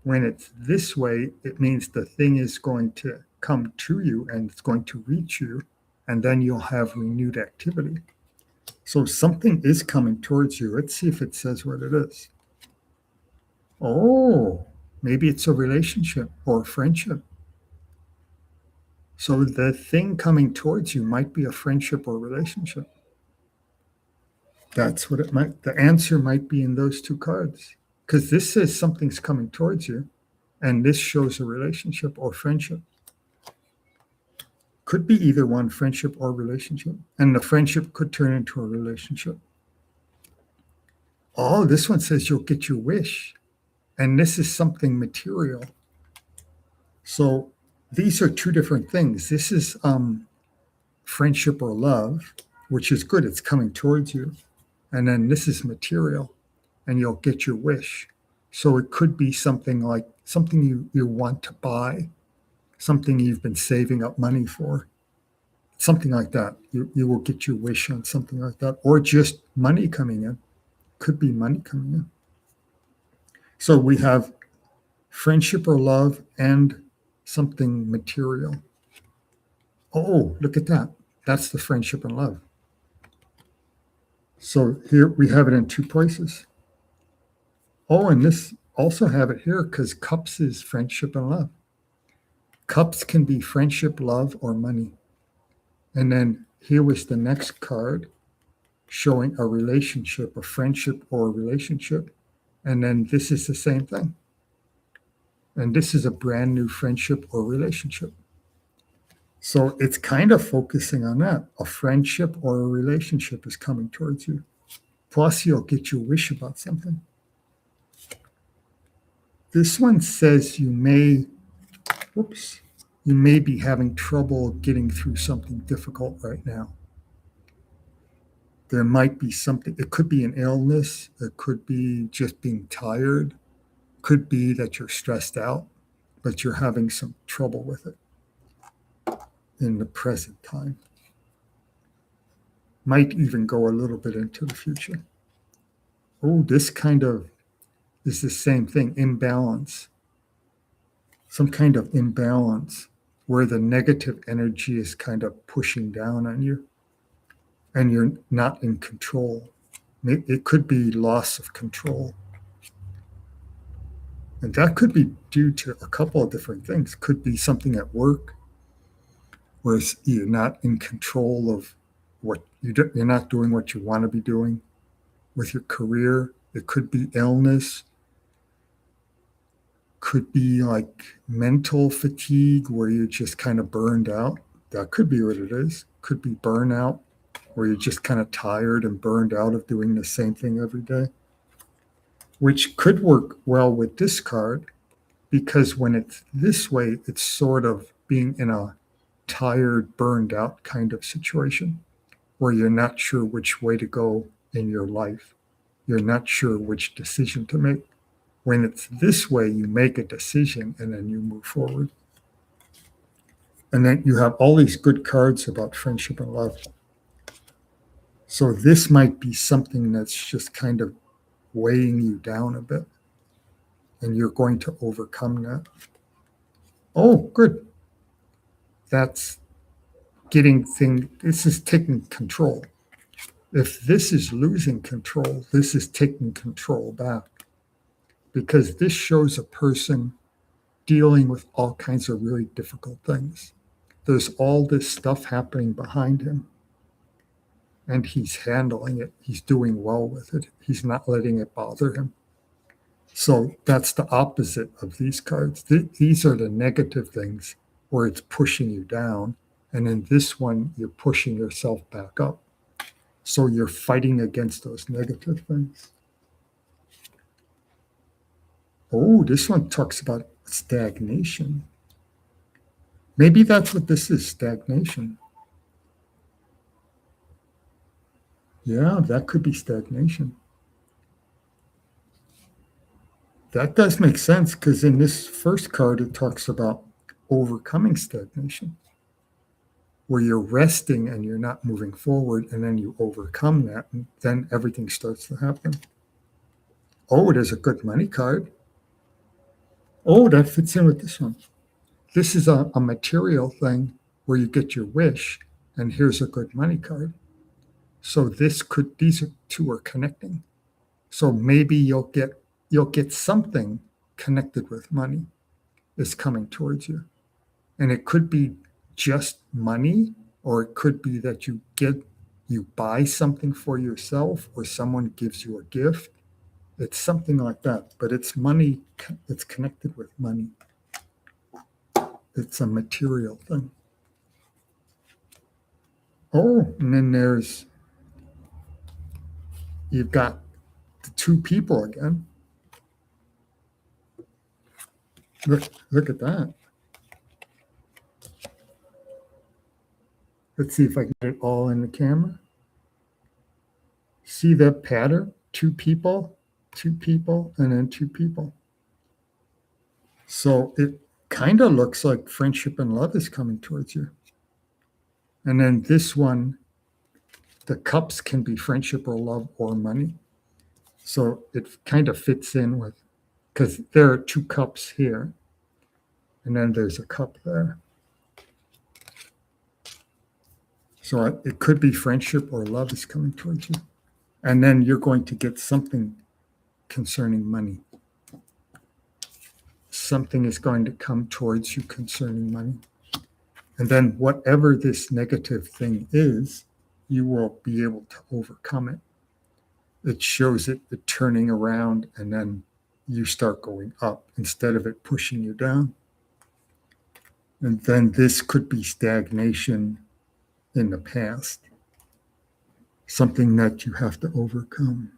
When it's this way, it means the thing is going to come to you and it's going to reach you, and then you'll have renewed activity. So something is coming towards you. Let's see if it says what it is. Oh, maybe it's a relationship or a friendship. So the thing coming towards you might be a friendship or relationship. That's what it might, the answer might be in those two cards. Because this says something's coming towards you, and this shows a relationship or friendship. Could be either one, friendship or relationship. And the friendship could turn into a relationship. Oh, this one says you'll get your wish. And this is something material. So these are two different things. This is friendship or love, which is good. It's coming towards you. And then this is material, and you'll get your wish. So it could be something like something you want to buy, something you've been saving up money for, something like that. You will get your wish on something like that, or just money coming in. Could be money coming in. So we have friendship or love and something material. Oh, look at that. That's the friendship and love. So here we have it in two places. Oh, and this also have it here because cups is friendship and love. Cups can be friendship, love, or money. And then here was the next card showing a relationship, a friendship or a relationship. And then this is the same thing. And this is a brand new friendship or relationship. So it's kind of focusing on that. A friendship or a relationship is coming towards you. Plus, you'll get your wish about something. This one says you may be having trouble getting through something difficult right now. There might be something, it could be an illness, it could be just being tired, could be that you're stressed out, but you're having some trouble with it. in the present time. Might even go a little bit into the future. Oh, this kind of is the same thing, imbalance. Some kind of imbalance where the negative energy is kind of pushing down on you and you're not in control. It could be loss of control. And that could be due to a couple of different things. Could be something at work where you're not in control of what you're not doing what you want to be doing with your career. It could be illness. Could be like mental fatigue where you're just kind of burned out. That could be what it is. Could be burnout where you're just kind of tired and burned out of doing the same thing every day, which could work well with this card because when it's this way, it's sort of being in a tired, burned out kind of situation where you're not sure which way to go in your life. You're not sure which decision to make. When it's this way, you make a decision and then you move forward. And then you have all these good cards about friendship and love. So this might be something that's just kind of weighing you down a bit. And you're going to overcome that. Oh, good. That's this is taking control. If this is losing control, this is taking control back. Because this shows a person dealing with all kinds of really difficult things. There's all this stuff happening behind him, and he's handling it. He's doing well with it. He's not letting it bother him. So that's the opposite of these cards. These are the negative things where it's pushing you down, and in this one, you're pushing yourself back up. So you're fighting against those negative things. Oh, this one talks about stagnation. Maybe that's what this is, stagnation. Yeah, that could be stagnation. That does make sense because in this first card, it talks about overcoming stagnation, where you're resting and you're not moving forward, and then you overcome that, and then everything starts to happen. Oh, there's a good money card. Oh, that fits in with this one. This is a material thing where you get your wish, and here's a good money card. So these two are connecting. So maybe you'll get something connected with money is coming towards you. And it could be just money, or it could be that you buy something for yourself, or someone gives you a gift. It's something like that, but it's money. It's connected with money. It's a material thing. Oh, and then you've got the two people again. Look at that. Let's see if I can get it all in the camera. See that pattern? Two people, and then two people. So it kind of looks like friendship and love is coming towards you. And then this one, the cups can be friendship or love or money. So it kind of fits in with, because there are two cups here, and then there's a cup there. So it could be friendship or love is coming towards you. And then you're going to get something concerning money. Something is going to come towards you concerning money. And then whatever this negative thing is, you will be able to overcome it. It shows it turning around, and then you start going up instead of it pushing you down. And then this could be stagnation in the past, something that you have to overcome.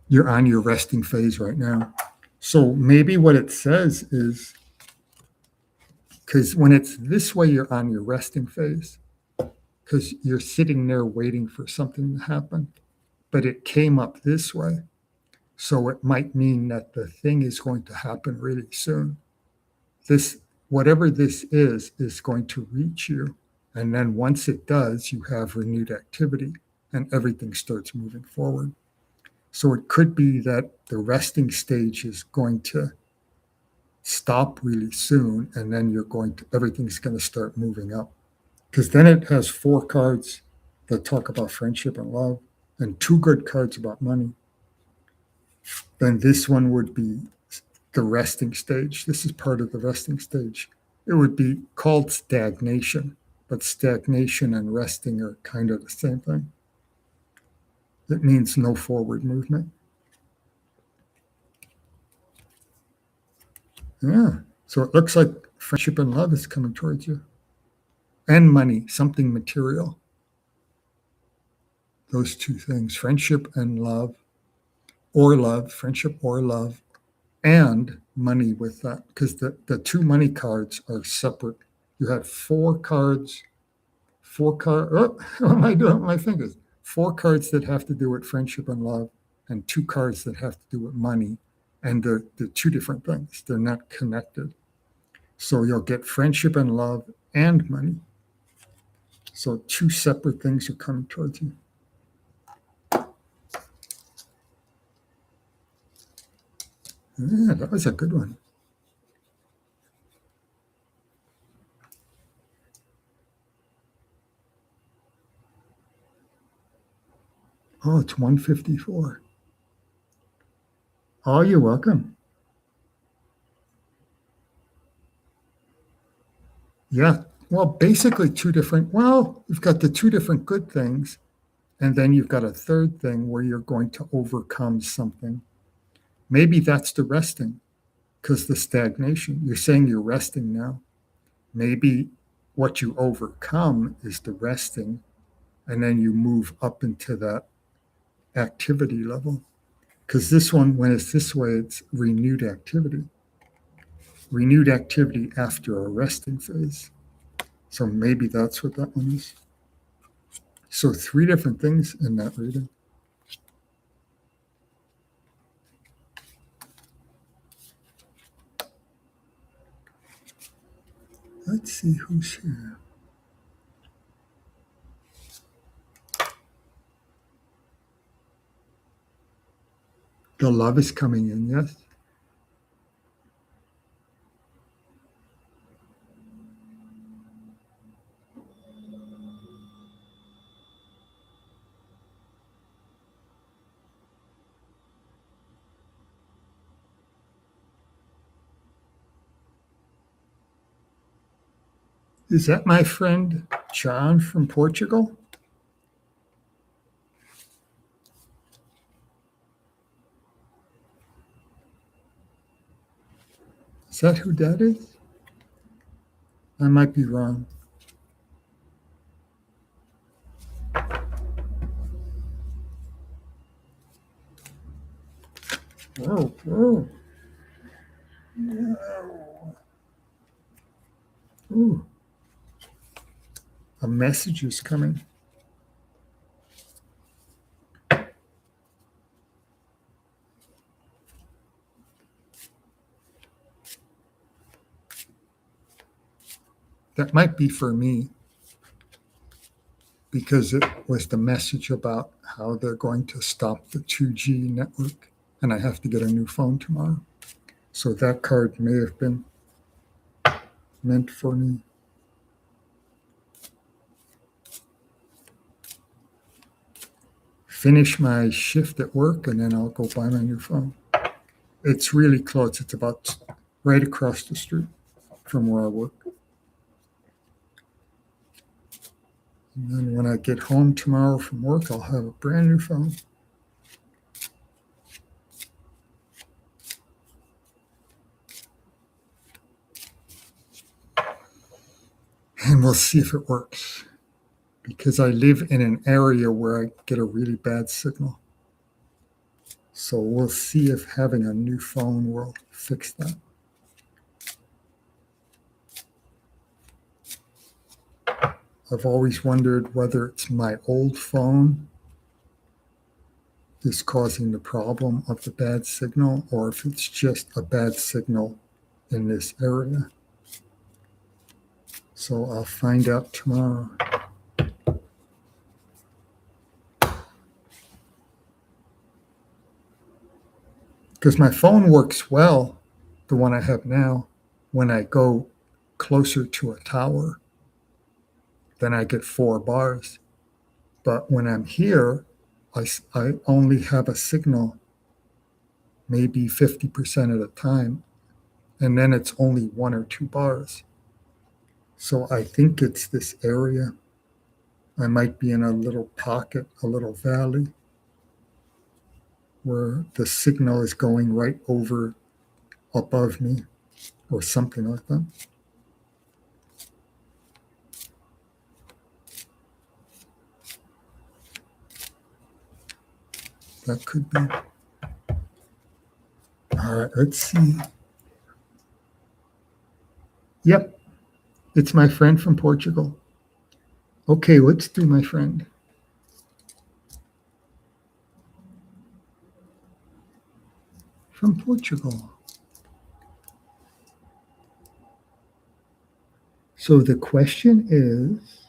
You're on your resting phase right now. So maybe what it says is, because when it's this way, you're on your resting phase, because you're sitting there waiting for something to happen, but it came up this way. So it might mean that the thing is going to happen really soon. This, whatever this is going to reach you. And then once it does, you have renewed activity and everything starts moving forward. So it could be that the resting stage is going to stop really soon, and then everything's going to start moving up. Because then it has 4 cards that talk about friendship and love, and 2 good cards about money. Then this one would be the resting stage. This is part of the resting stage. It would be called stagnation, but stagnation and resting are kind of the same thing. It means no forward movement. Yeah. So it looks like friendship and love is coming towards you. And money, something material. Those 2 things, friendship and love, friendship or love, and money with that. Because the 2 money cards are separate. You have 4 cards, what am I doing with my fingers? 4 cards that have to do with friendship and love, and 2 cards that have to do with money. And they're 2 different things. They're not connected. So you'll get friendship and love and money. So 2 separate things are coming towards you. Yeah, that was a good one. Oh, it's 154. Oh, you're welcome. Yeah. Well, basically 2 different, you've got the 2 different good things, and then you've got a third thing where you're going to overcome something. Maybe that's the resting, because the stagnation, you're saying you're resting now. Maybe what you overcome is the resting, and then you move up into that activity level. Because this one, when it's this way, it's renewed activity after a resting phase. So maybe that's what that one is. So 3 different things in that reading. Let's see who's here. The love is coming in, yes? Is that my friend John from Portugal? Is that who that is? I might be wrong. Oh. No. Ooh. A message is coming. That might be for me, because it was the message about how they're going to stop the 2G network, and I have to get a new phone tomorrow. So that card may have been meant for me. Finish my shift at work, and then I'll go buy my new phone. It's really close. It's about right across the street from where I work. And then when I get home tomorrow from work, I'll have a brand new phone. And we'll see if it works, because I live in an area where I get a really bad signal. So we'll see if having a new phone will fix that. I've always wondered whether it's my old phone is causing the problem of the bad signal, or if it's just a bad signal in this area. So I'll find out tomorrow. Because my phone works well, the one I have now, when I go closer to a tower, then I get 4 bars. But when I'm here, I only have a signal maybe 50% of the time, and then it's only 1 or 2 bars. So I think it's this area. I might be in a little pocket, a little valley, where the signal is going right over above me or something like that. That could be. All right, let's see. Yep, it's my friend from Portugal. Okay, let's do my friend. From Portugal. So the question is,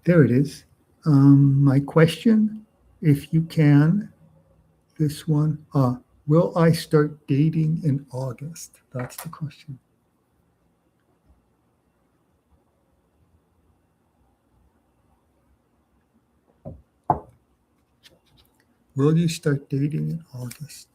there it is. My question, if you can, this one, will I start dating in August? That's the question. Will you start dating in August?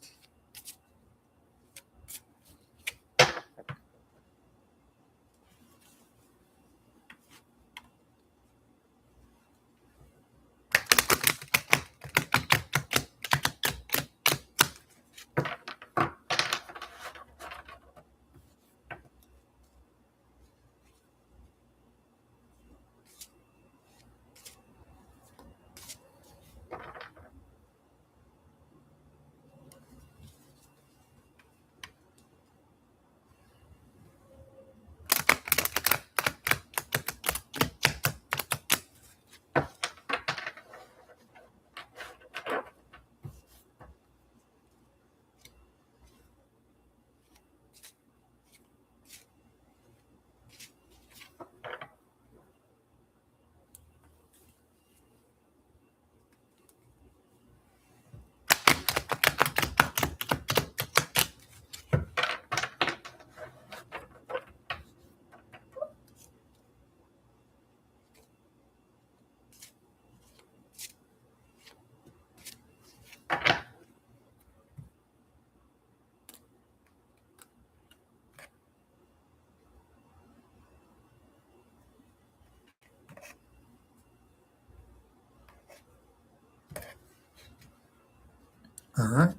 All right.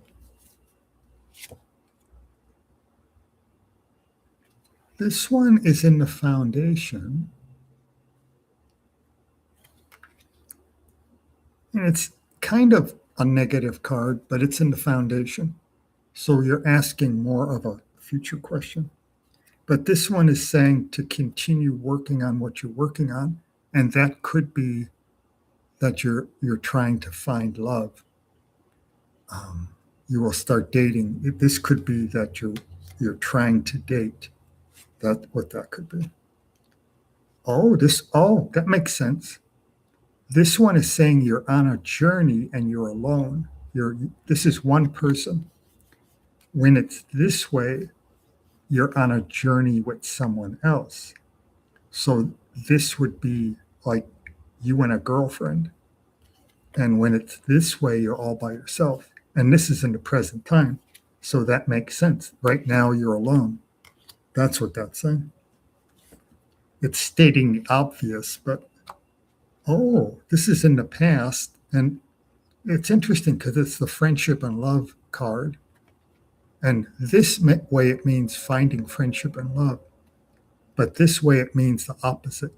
This one is in the foundation. And it's kind of a negative card, but it's in the foundation. So you're asking more of a future question. But this one is saying to continue working on what you're working on. And that could be that you're trying to find love. You will start dating. This could be that you're trying to date. That's what that could be. Oh, that makes sense. This one is saying you're on a journey and you're alone. This is one person. When it's this way, you're on a journey with someone else. So this would be like you and a girlfriend. And when it's this way, you're all by yourself. And this is in the present time. So that makes sense. Right now, you're alone. That's what that's saying. It's stating the obvious, but this is in the past. And it's interesting because it's the friendship and love card. And this way, it means finding friendship and love. But this way, it means the opposite,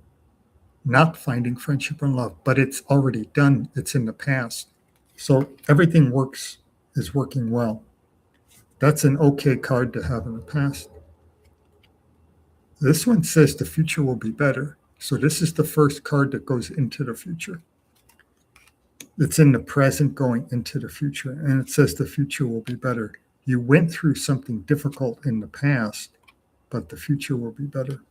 not finding friendship and love. But it's already done, it's in the past. So everything is working well. That's an okay card to have in the past. This one says the future will be better. So this is the first card that goes into the future. It's in the present going into the future, and it says the future will be better. You went through something difficult in the past, but the future will be better.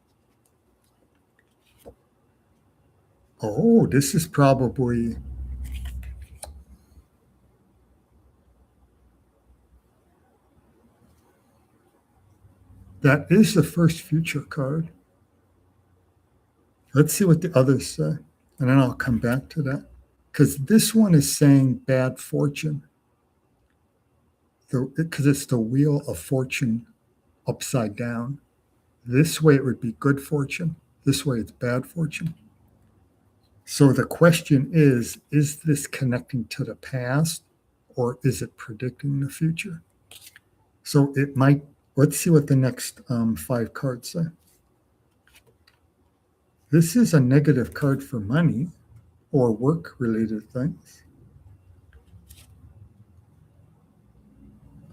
Oh, this is probably that is the first future card. Let's see what the others say, and then I'll come back to that. Because this one is saying bad fortune. Because it's the wheel of fortune upside down. This way it would be good fortune. This way it's bad fortune. So the question is this connecting to the past or is it predicting the future? So it might, let's see what the next 5 cards say. This is a negative card for money or work-related things.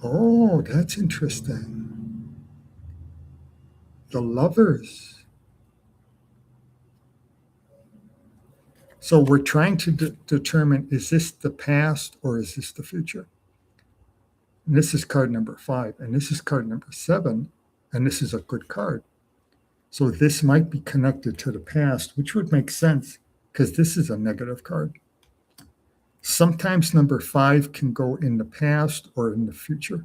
Oh, that's interesting. The Lovers. So we're trying to determine, is this the past or is this the future? And this is card number 5, and this is card number 7, and this is a good card. So this might be connected to the past, which would make sense because this is a negative card. Sometimes number 5 can go in the past or in the future.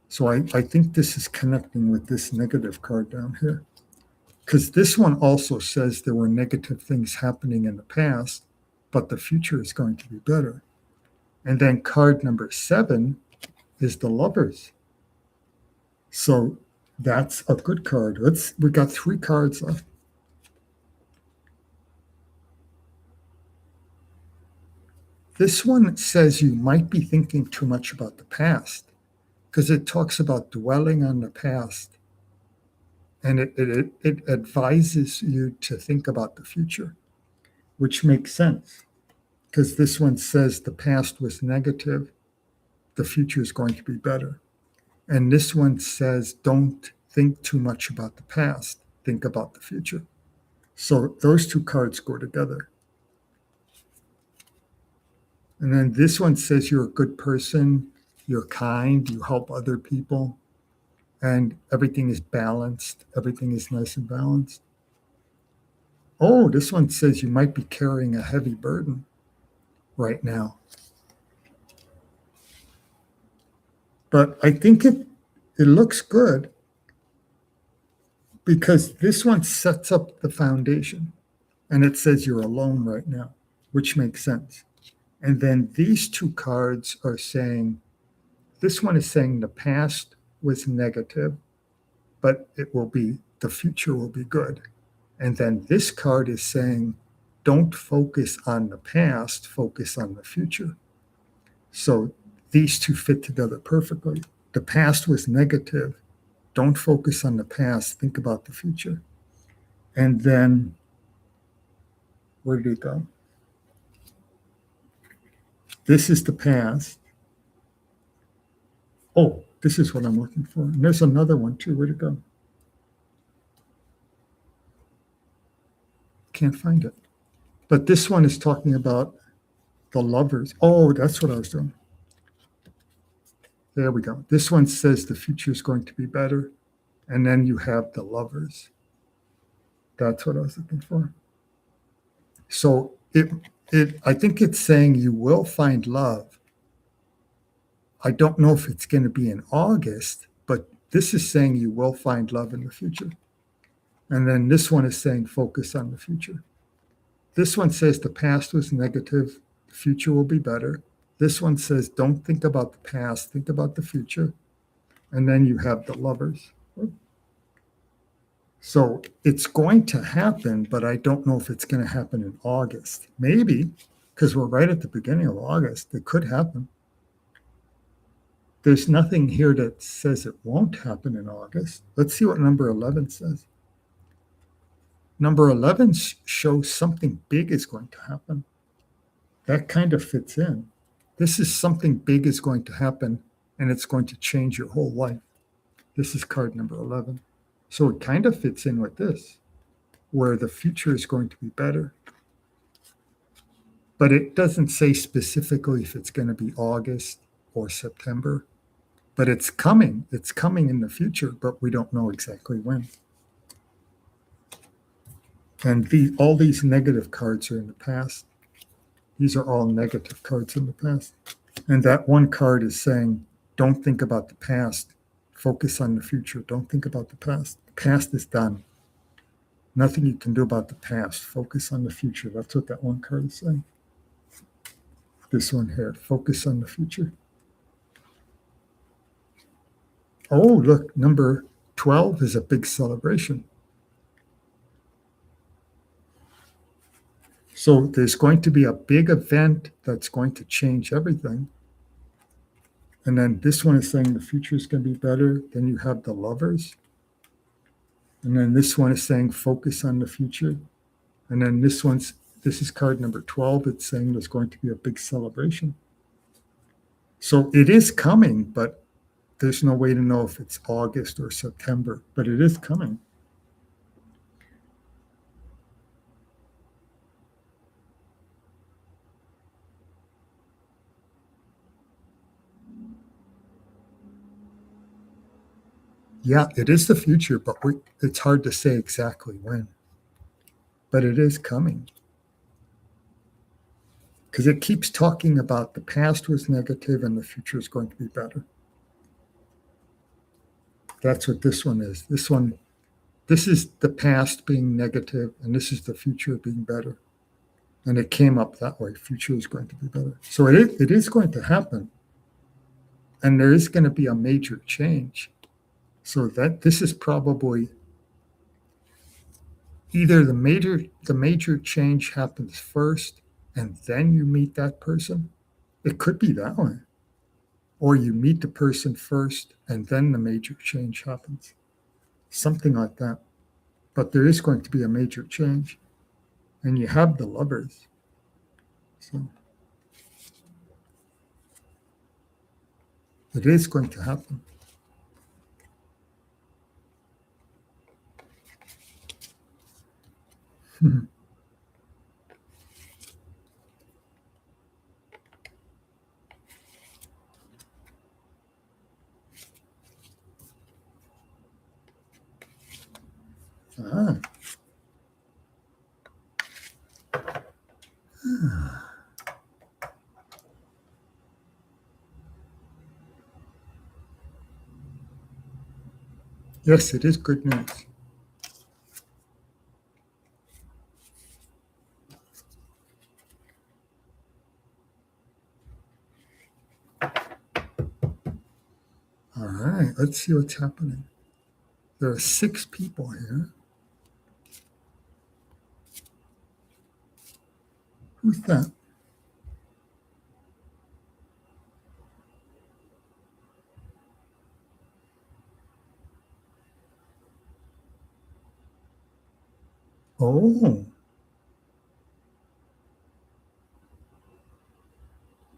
So I think this is connecting with this negative card down here. Because this one also says there were negative things happening in the past, but the future is going to be better. And then card number 7 is the Lovers. So that's a good card. We got 3 cards left. This one says you might be thinking too much about the past because it talks about dwelling on the past. And it advises you to think about the future, which makes sense because this one says the past was negative, the future is going to be better. And this one says don't think too much about the past, think about the future. So those 2 cards go together. And then this one says you're a good person, you're kind, you help other people, and everything is balanced. Everything is nice and balanced. Oh, this one says you might be carrying a heavy burden right now. But I think it looks good because this one sets up the foundation and it says you're alone right now, which makes sense. And then these 2 cards are saying, this one is saying the past was negative, but the future will be good. And then this card is saying, don't focus on the past, focus on the future. So these 2 fit together perfectly. The past was negative. Don't focus on the past, think about the future. And then, where did it go? This is the past. Oh, this is what I'm looking for. And there's another one too. Where'd it go? Can't find it. But this one is talking about the Lovers. Oh, that's what I was doing. There we go. This one says the future is going to be better. And then you have the Lovers. That's what I was looking for. So I think it's saying you will find love. I don't know if it's going to be in August, but this is saying you will find love in the future. And then this one is saying focus on the future. This one says the past was negative, the future will be better. This one says don't think about the past, think about the future. And then you have the Lovers. So it's going to happen, but I don't know if it's going to happen in August. Maybe, because we're right at the beginning of August. It could happen. There's nothing here that says it won't happen in August. Let's see what number 11 says. Number 11 shows something big is going to happen. That kind of fits in. This is something big is going to happen, and it's going to change your whole life. This is card number 11. So it kind of fits in with this. where the future is going to be better. But it doesn't say specifically if it's going to be August or September. But it's coming. It's coming in the future, but we don't know exactly when. And all these negative cards are in the past. These are all negative cards in the past. And that one card is saying, don't think about the past. Focus on the future. Don't think about the past. The past is done. Nothing you can do about the past. Focus on the future. That's what that one card is saying. This one here, focus on the future. Oh, look, number 12 is a big celebration. So there's going to be a big event that's going to change everything. And then this one is saying the future is going to be better. Then you have the Lovers. And then this one is saying focus on the future. And then this is card number 12. It's saying there's going to be a big celebration. So it is coming, but there's no way to know if it's August or September, but it is coming. Yeah, it is the future, but it's hard to say exactly when. But it is coming. Because it keeps talking about the past was negative and the future is going to be better. That's what this one is. This is the past being negative, and this is the future being better. And it came up that way. Future is going to be better. So it is going to happen. And there is going to be a major change. So that this is probably either the major change happens first and then you meet that person. It could be that way. Or you meet the person first and then the major change happens. Something like that. But there is going to be a major change. And you have the Lovers. So it is going to happen. Ah. Yes, it is good news. All right, let's see what's happening. There are 6 people here. Who's that? Oh,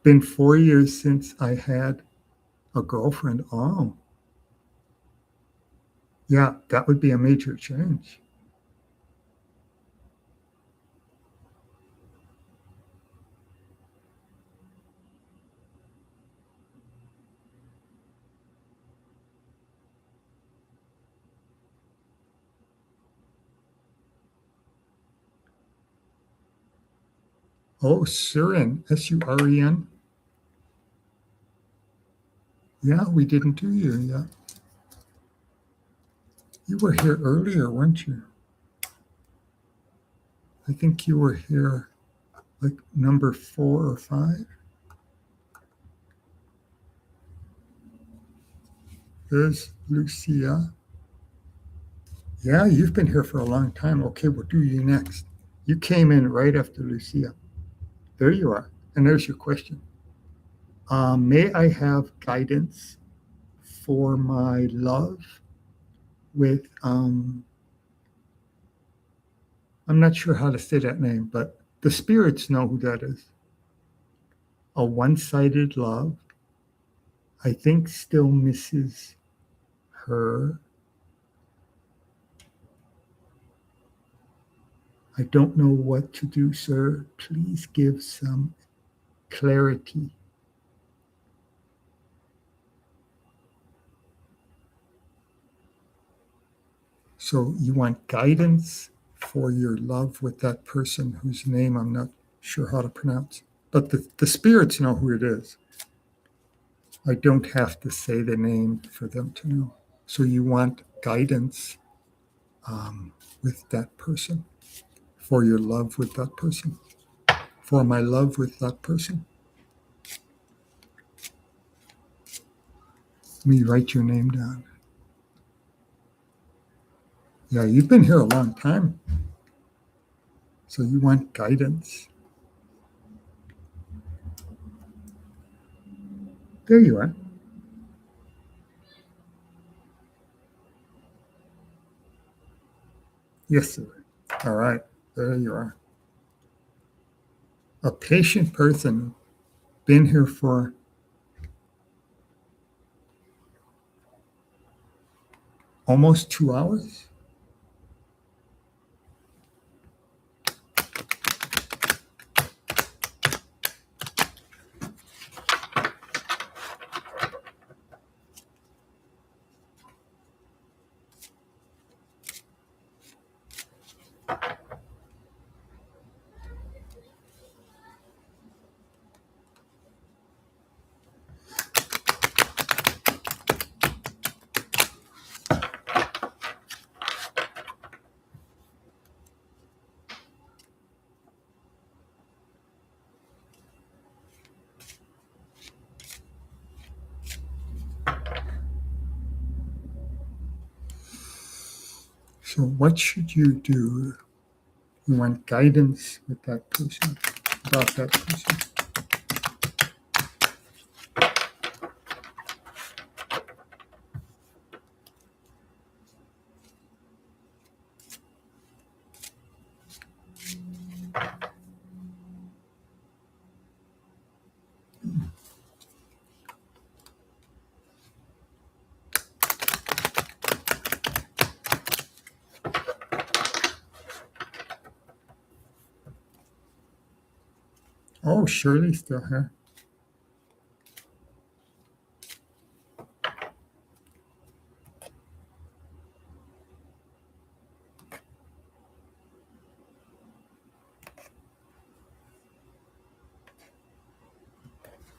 been 4 years since I had a girlfriend. Oh, yeah, that would be a major change. Oh, Suren, Suren. Yeah, we didn't do you yet. You were here earlier, weren't you? I think you were here like number 4 or 5. There's Lucia. Yeah, you've been here for a long time. Okay, we'll do you next. You came in right after Lucia. There you are. And there's your question. May I have guidance for my love with, I'm not sure how to say that name, but the spirits know who that is. A one-sided love. I think still misses her. I don't know what to do, sir. Please give some clarity. So you want guidance for your love with that person whose name I'm not sure how to pronounce. But the spirits know who it is. I don't have to say the name for them to know. So you want guidance with that person, for your love with that person, for my love with that person. Let me write your name down. Yeah, you've been here a long time. So you want guidance. There you are. Yes, sir. All right. There you are. A patient person, been here for almost 2 hours. So what should you do? You want guidance with that person, about that person. Oh, Shirley's still here.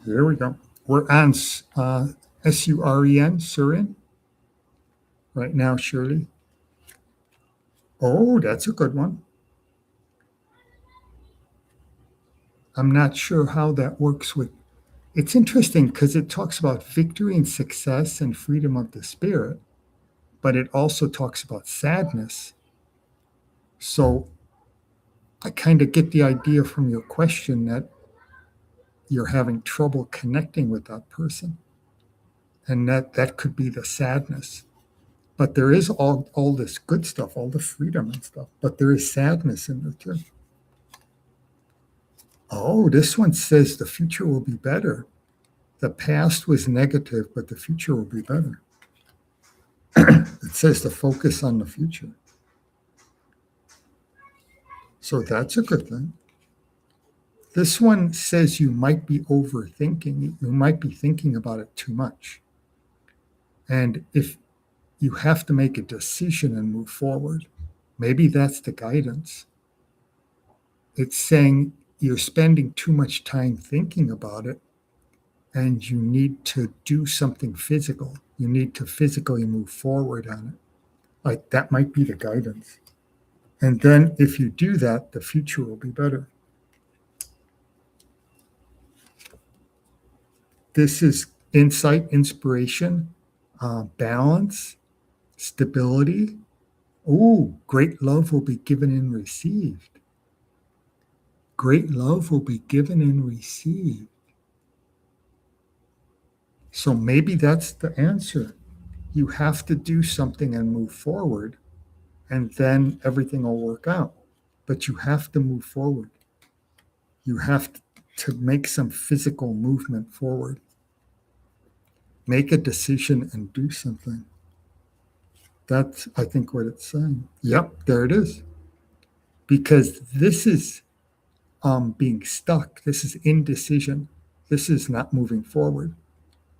Here we go. We're on SUREN, Surin, right now, Shirley. Oh, that's a good one. I'm not sure how that works with. It's interesting because it talks about victory and success and freedom of the spirit, but it also talks about sadness. So I kind of get the idea from your question that you're having trouble connecting with that person, and that could be the sadness. But there is all this good stuff, all the freedom and stuff, but there is sadness in there too. Oh, this one says the future will be better. The past was negative, but the future will be better. It says to focus on the future. So that's a good thing. This one says you might be overthinking. You might be thinking about it too much. And if you have to make a decision and move forward, maybe that's the guidance. It's saying you're spending too much time thinking about it and you need to do something physical. You need to physically move forward on it. Like that might be the guidance. And then if you do that, the future will be better. This is insight, inspiration, balance, stability. Oh, great love will be given and received. Great love will be given and received. So maybe that's the answer. You have to do something and move forward, and then everything will work out. But you have to move forward. You have to make some physical movement forward. Make a decision and do something. That's, I think, what it's saying. Yep, there it is. because this is being stuck. This is indecision. This is not moving forward.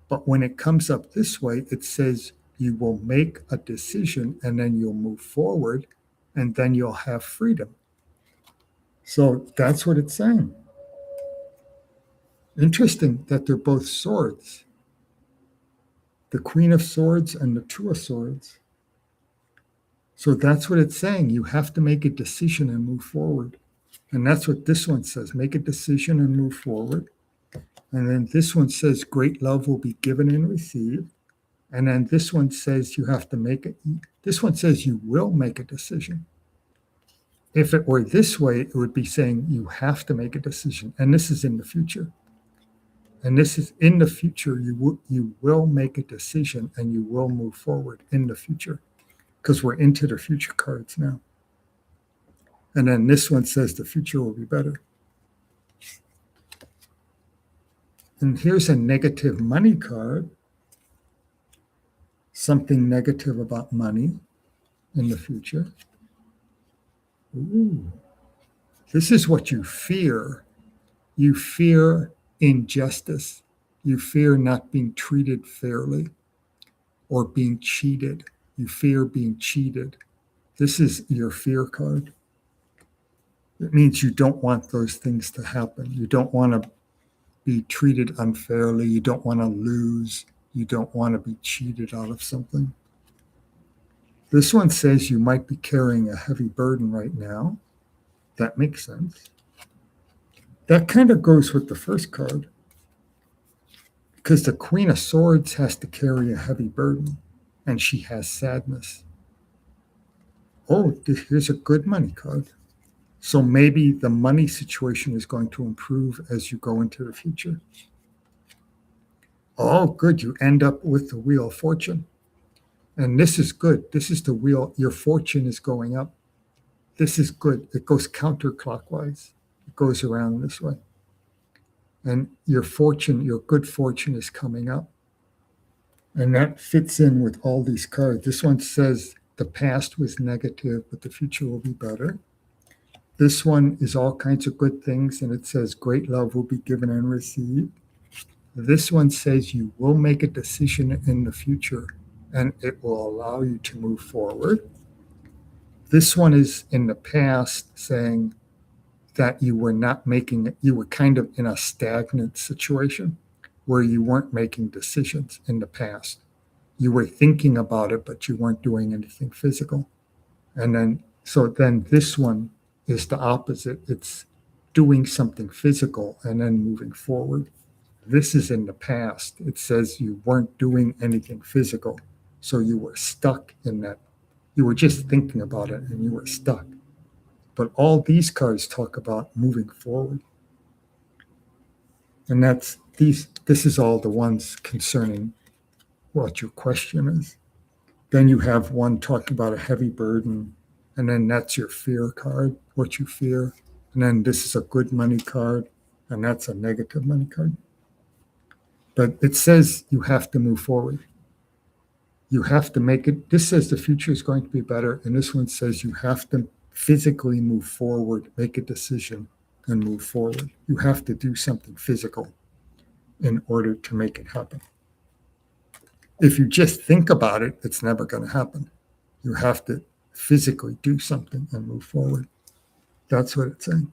But when it comes up this way, it says you will make a decision and then you'll move forward and then you'll have freedom. So that's what it's saying. Interesting that they're both swords, the Queen of Swords and the Two of Swords. So that's what it's saying. You have to make a decision and move forward. And that's what this one says. Make a decision and move forward. And then this one says great love will be given and received. And then this one says you have to make it. This one says you will make a decision. If it were this way, it would be saying you have to make a decision. And this is in the future. And this is in the future, you will make a decision and you will move forward in the future, because we're into the future cards now. And then this one says the future will be better. And here's a negative money card. Something negative about money in the future. Ooh. This is what you fear. You fear injustice. You fear not being treated fairly or being cheated. You fear being cheated. This is your fear card. It means you don't want those things to happen. You don't want to be treated unfairly. You don't want to lose. You don't want to be cheated out of something. This one says you might be carrying a heavy burden right now. That makes sense. That kind of goes with the first card, because the Queen of Swords has to carry a heavy burden, and she has sadness. Oh, here's a good money card. So maybe the money situation is going to improve as you go into the future. Oh, good. You end up with the Wheel of Fortune. And this is good. This is the wheel. Your fortune is going up. This is good. It goes counterclockwise. It goes around this way. And your fortune, your good fortune is coming up. And that fits in with all these cards. This one says the past was negative, but the future will be better. This one is all kinds of good things, and it says great love will be given and received. This one says you will make a decision in the future, and it will allow you to move forward. This one is in the past, saying that you were not making it, you were kind of in a stagnant situation where you weren't making decisions in the past. You were thinking about it, but you weren't doing anything physical. And then, so then this one is the opposite. It's doing something physical and then moving forward. This is in the past. It says you weren't doing anything physical. So you were stuck in that. You were just thinking about it and you were stuck. But all these cards talk about moving forward. And that's these. This is all the ones concerning what your question is. Then you have one talking about a heavy burden, and then that's your fear card, what you fear. And then this is a good money card, and that's a negative money card. But it says you have to move forward. You have to make it. This says the future is going to be better, and this one says you have to physically move forward, make a decision, and move forward. You have to do something physical in order to make it happen. If you just think about it, it's never going to happen. You have to physically do something and move forward. That's what it's saying.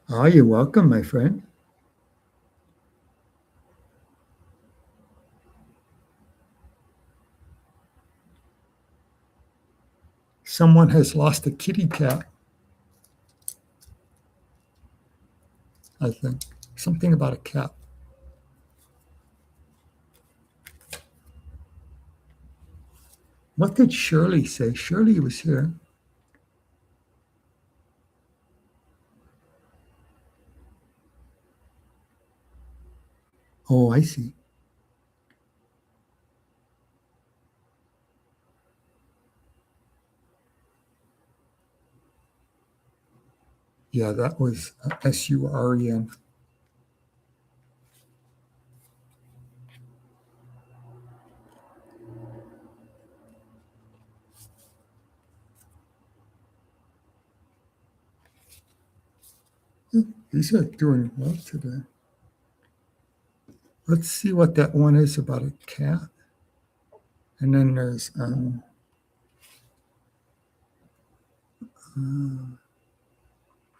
Ah, you're welcome, my friend. Someone has lost a kitty cat, I think. Something about a cat. What did Shirley say? Shirley was here. Oh, I see. Yeah, that was Surian. These are doing well today. Let's see what that one is about a cat. And then there's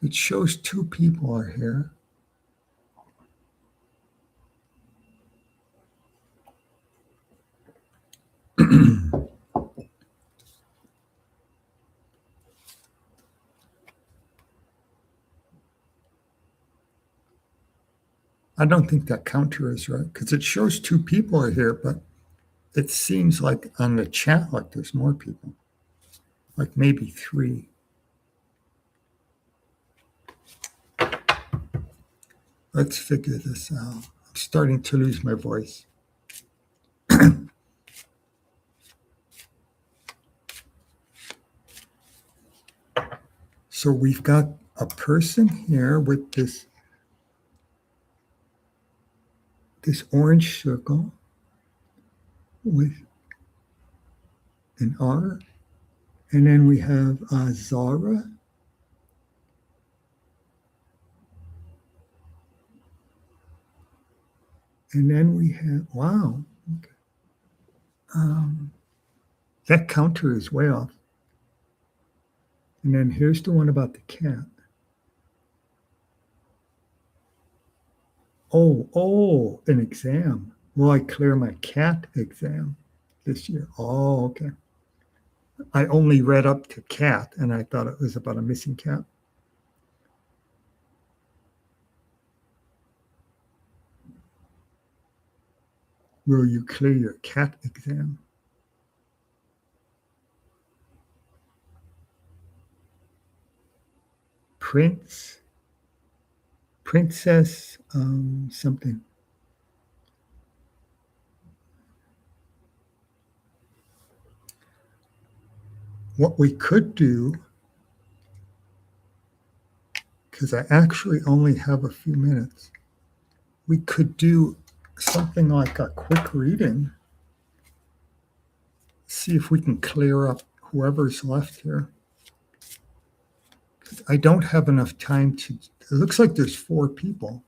it shows two people are here. I don't think that counter is right because it shows two people are here, but it seems like on the chat like there's more people, like maybe three. Let's figure this out. I'm starting to lose my voice. So we've got a person here with this orange circle with an R. And then we have Zara. And then we have, wow. Okay. That counter is way off. And then here's the one about the cat. Oh, an exam. Will I clear my cat exam this year? Oh, okay. I only read up to cat and I thought it was about a missing cat. Will you clear your cat exam? Princess, something. What we could do, because I actually only have a few minutes, we could do something like a quick reading. See if we can clear up whoever's left here. I don't have enough time to, it looks like there's 4 people.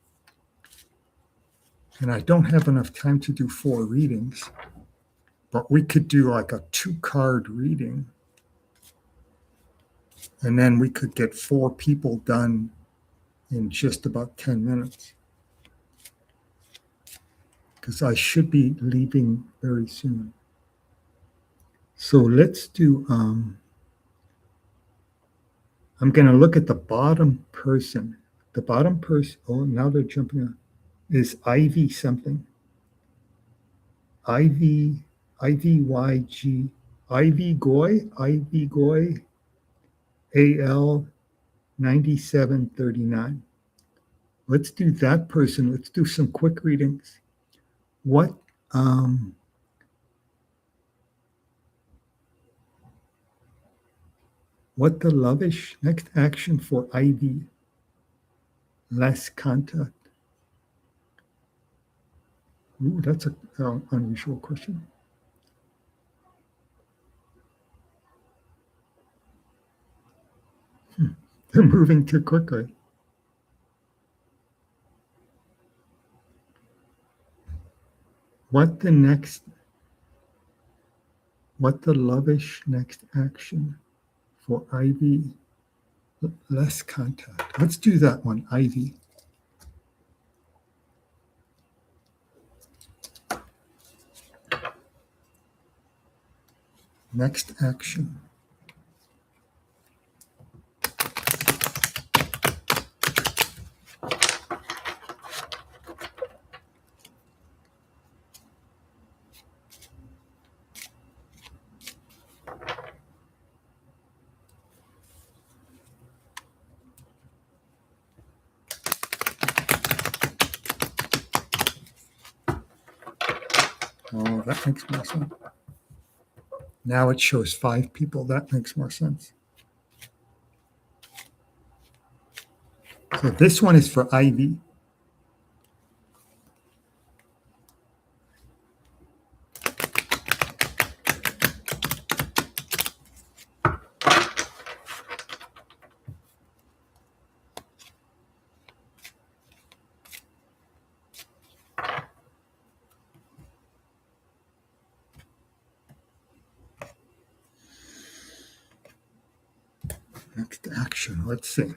And I don't have enough time to do 4 readings. But we could do like a 2-card reading. And then we could get 4 people done in just about 10 minutes. Because I should be leaving very soon. So let's do, I'm going to look at the bottom person. The bottom person, oh, now they're jumping on, is Ivy something. Ivy YG, Ivy Goy, AL 9739. Let's do that person. Let's do some quick readings. What the lovish next action for Ivy? Less contact. Ooh, that's an unusual question. They're moving too quickly. What the lovish next action for Ivy? Less contact. Let's do that one, Ivy. Next action. Oh, that makes more sense. Now it shows 5 people. That makes more sense. So this one is for Ivy. Next action. Let's see.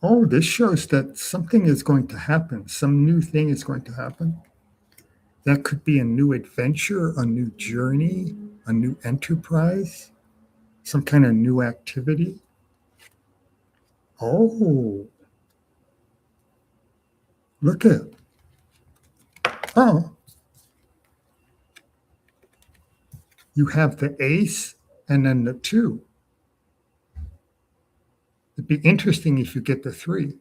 Oh, this shows that something is going to happen. Some new thing is going to happen. That could be a new adventure, a new journey, a new enterprise, some kind of new activity. Oh, look at. Oh, you have the ace and then the two. It'd be interesting if you get the three,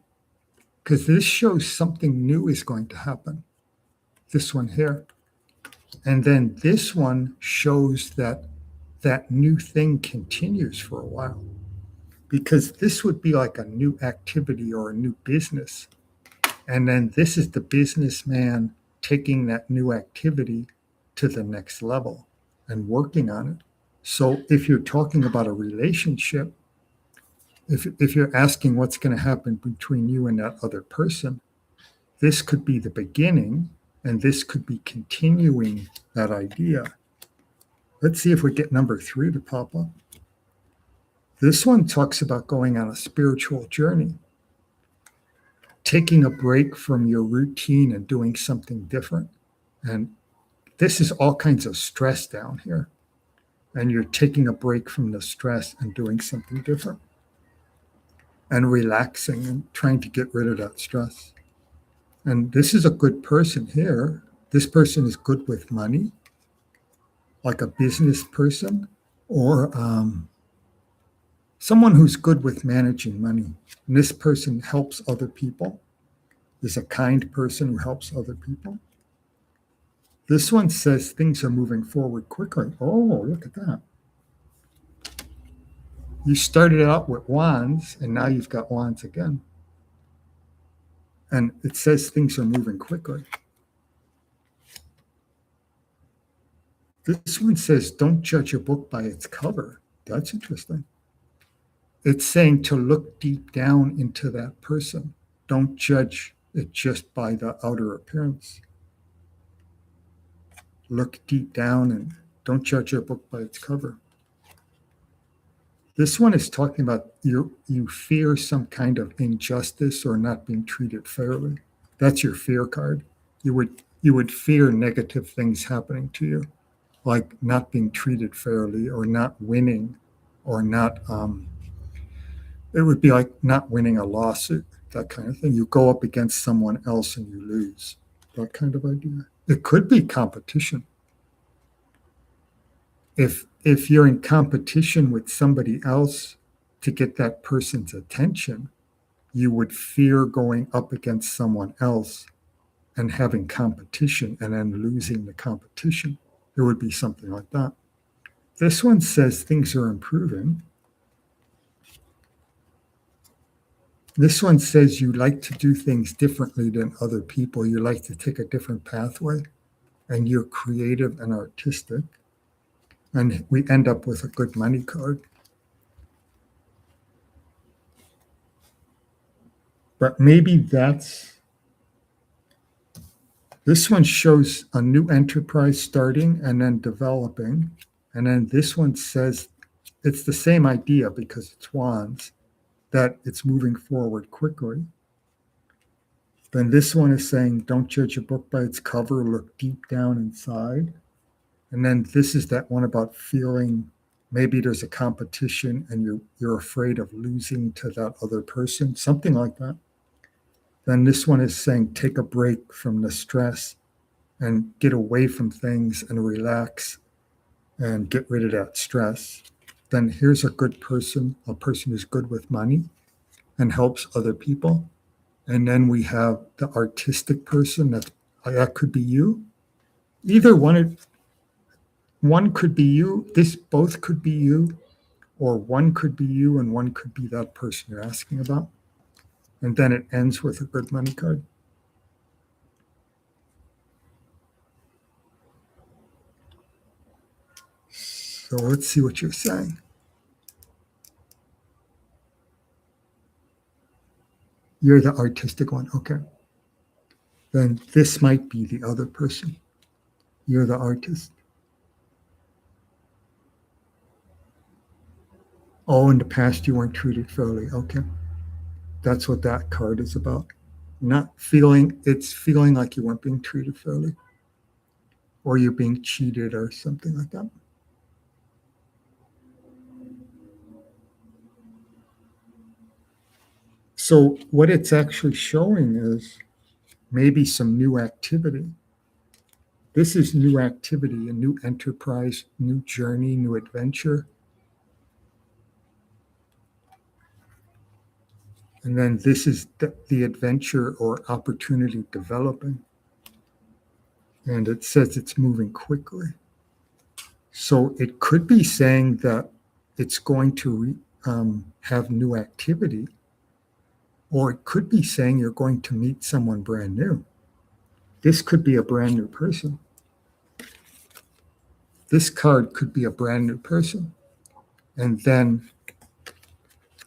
because this shows something new is going to happen. This one here. And then this one shows that that new thing continues for a while, because this would be like a new activity or a new business. And then this is the businessman taking that new activity to the next level and working on it. So if you're talking about a relationship, if you're asking what's going to happen between you and that other person, this could be the beginning, and this could be continuing that idea. Let's see if we get number 3 to pop up. This one talks about going on a spiritual journey, taking a break from your routine and doing something different. And this is all kinds of stress down here. And you're taking a break from the stress and doing something different and relaxing and trying to get rid of that stress. And this is a good person here. This person is good with money, like a business person, or someone who's good with managing money. And this person helps other people, is a kind person who helps other people. This one says things are moving forward quickly. Oh, look at that. You started out with wands, and now you've got wands again. And it says things are moving quickly. This one says, don't judge a book by its cover. That's interesting. It's saying to look deep down into that person. Don't judge it just by the outer appearance. Look deep down and don't judge a book by its cover. This one is talking about you fear some kind of injustice or not being treated fairly. That's your fear card. You would fear negative things happening to you, like not being treated fairly or not winning, or not. It would be like not winning a lawsuit, that kind of thing. You go up against someone else and you lose. That kind of idea. It could be competition. If you're in competition with somebody else to get that person's attention, you would fear going up against someone else and having competition and then losing the competition. It would be something like that. This one says things are improving. This one says you like to do things differently than other people. You like to take a different pathway, and you're creative and artistic. And we end up with a good money card. But maybe this one shows a new enterprise starting and then developing. And then this one says it's the same idea because it's wands, that it's moving forward quickly. Then this one is saying, don't judge a book by its cover, look deep down inside. And then this is that one about feeling maybe there's a competition and you're afraid of losing to that other person, something like that. Then this one is saying, take a break from the stress and get away from things and relax and get rid of that stress. Then here's a good person, a person who's good with money and helps other people. And then we have the artistic person, that could be you. Either one could be you, both could be you, or one could be you and one could be that person you're asking about. And then it ends with a good money card. So let's see what you're saying. You're the artistic one, okay. Then this might be the other person. You're the artist. Oh, in the past you weren't treated fairly. Okay. That's what that card is about. It's feeling like you weren't being treated fairly or you're being cheated or something like that. So what it's actually showing is maybe some new activity. This is new activity, a new enterprise, new journey, new adventure. And then this is the adventure or opportunity developing. And it says it's moving quickly. So it could be saying that it's going to have new activity, or it could be saying you're going to meet someone brand new. This could be a brand new person. This card could be a brand new person. And then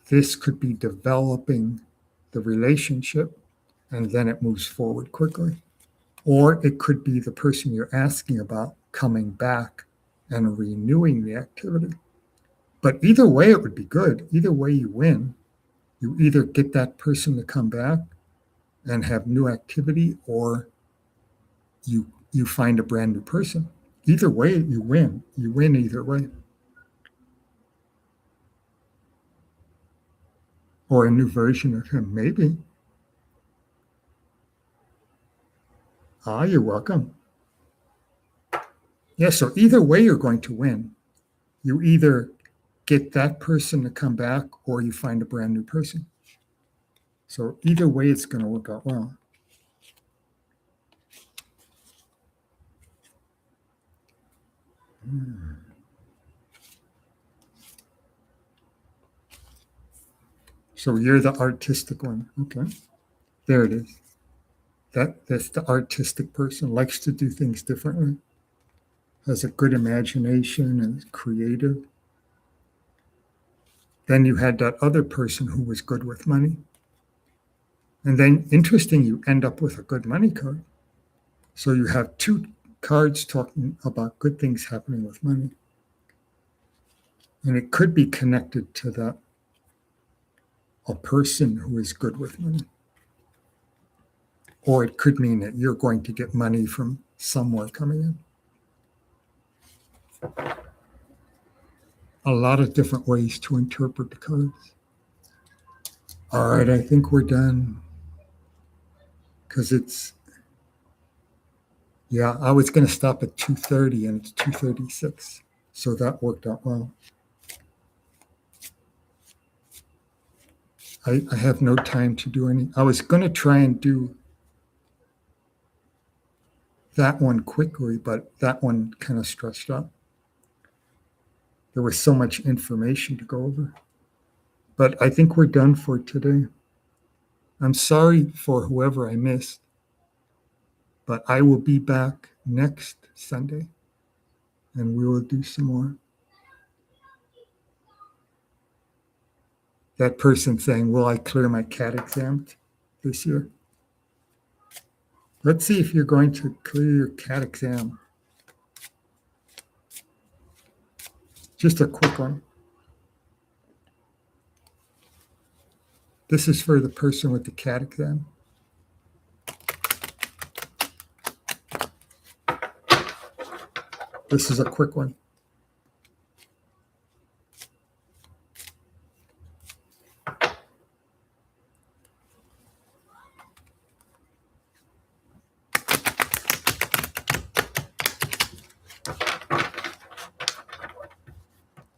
this could be developing the relationship, and then it moves forward quickly. Or it could be the person you're asking about coming back and renewing the activity. But either way, it would be good. Either way, you win. You either get that person to come back and have new activity, or you find a brand new person. Either way, you win. You win either way. Or a new version of him, maybe. Ah, you're welcome. Yeah, so either way, you're going to win. You either get that person to come back or you find a brand new person. So either way, it's going to work out well. So you're the artistic one. Okay. There it is. That's the artistic person, likes to do things differently, has a good imagination and is creative. Then you had that other person who was good with money. And then interesting, you end up with a good money card. So you have two cards talking about good things happening with money. And it could be connected to that a person who is good with money. Or it could mean that you're going to get money from somewhere coming in. A lot of different ways to interpret the cards. All right, I think we're done. Because I was going to stop at 2:30 and it's 2:36. So that worked out well. I have no time to do any. I was going to try and do that one quickly, but that one kind of stretched out. There was so much information to go over. But I think we're done for today. I'm sorry for whoever I missed, but I will be back next Sunday and we will do some more. That person saying, will I clear my CAT exam this year? Let's see if you're going to clear your CAT exam. Just a quick one. This is for the person with the CAT exam. This is a quick one.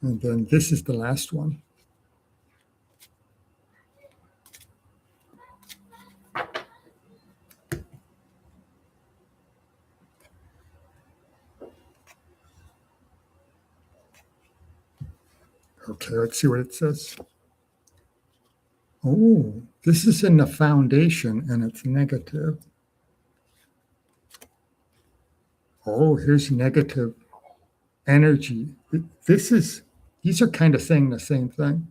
And then this is the last one. Okay, let's see what it says. Oh, this is in the foundation and it's negative. Oh, here's negative energy. These are kind of saying the same thing.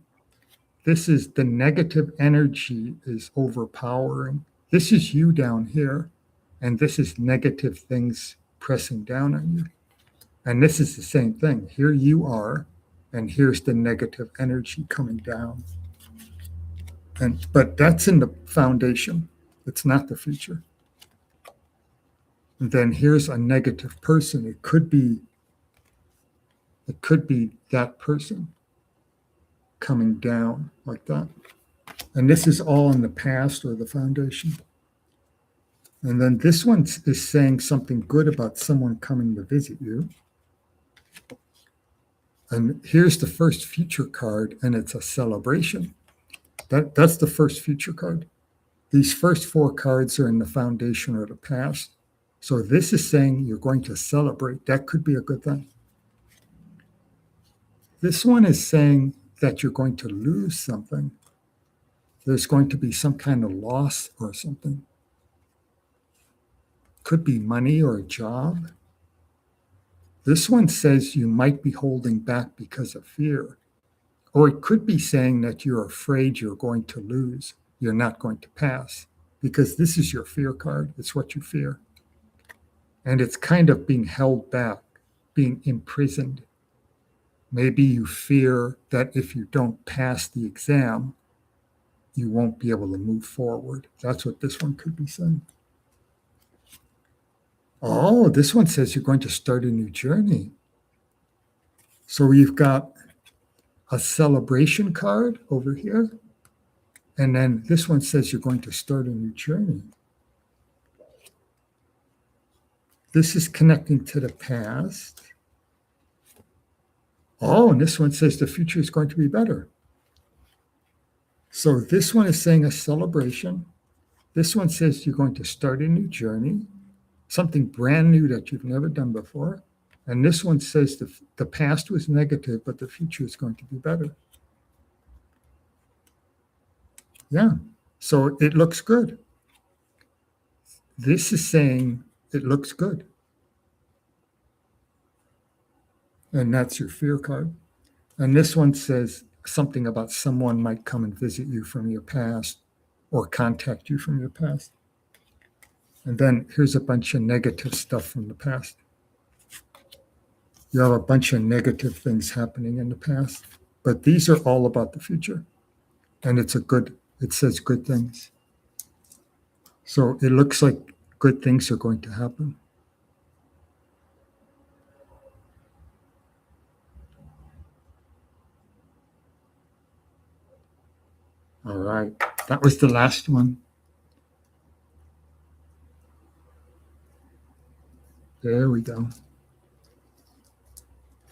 This is the negative energy is overpowering. This is you down here, and this is negative things pressing down on you. And this is the same thing. Here you are, and here's the negative energy coming down. But that's in the foundation. It's not the future. And then here's a negative person. It could be that person coming down like that. And this is all in the past or the foundation. And then this one is saying something good about someone coming to visit you. And here's the first future card, and it's a celebration. That's the first future card. These first four cards are in the foundation or the past. So this is saying you're going to celebrate. That could be a good thing. This one is saying that you're going to lose something. There's going to be some kind of loss or something. Could be money or a job. This one says you might be holding back because of fear. Or it could be saying that you're afraid you're going to lose. You're not going to pass. Because this is your fear card. It's what you fear. And it's kind of being held back, being imprisoned. Maybe you fear that if you don't pass the exam, you won't be able to move forward. That's what this one could be saying. Oh, this one says you're going to start a new journey. So you've got a celebration card over here. And then this one says you're going to start a new journey. This is connecting to the past. Oh, and this one says the future is going to be better. So this one is saying a celebration. This one says you're going to start a new journey, something brand new that you've never done before. And this one says the past was negative, but the future is going to be better. Yeah, so it looks good. This is saying it looks good. And that's your fear card. And this one says something about someone might come and visit you from your past or contact you from your past. And then here's a bunch of negative stuff from the past. You have a bunch of negative things happening in the past, but these are all about the future. And it says good things. So it looks like good things are going to happen. All right, that was the last one. There we go.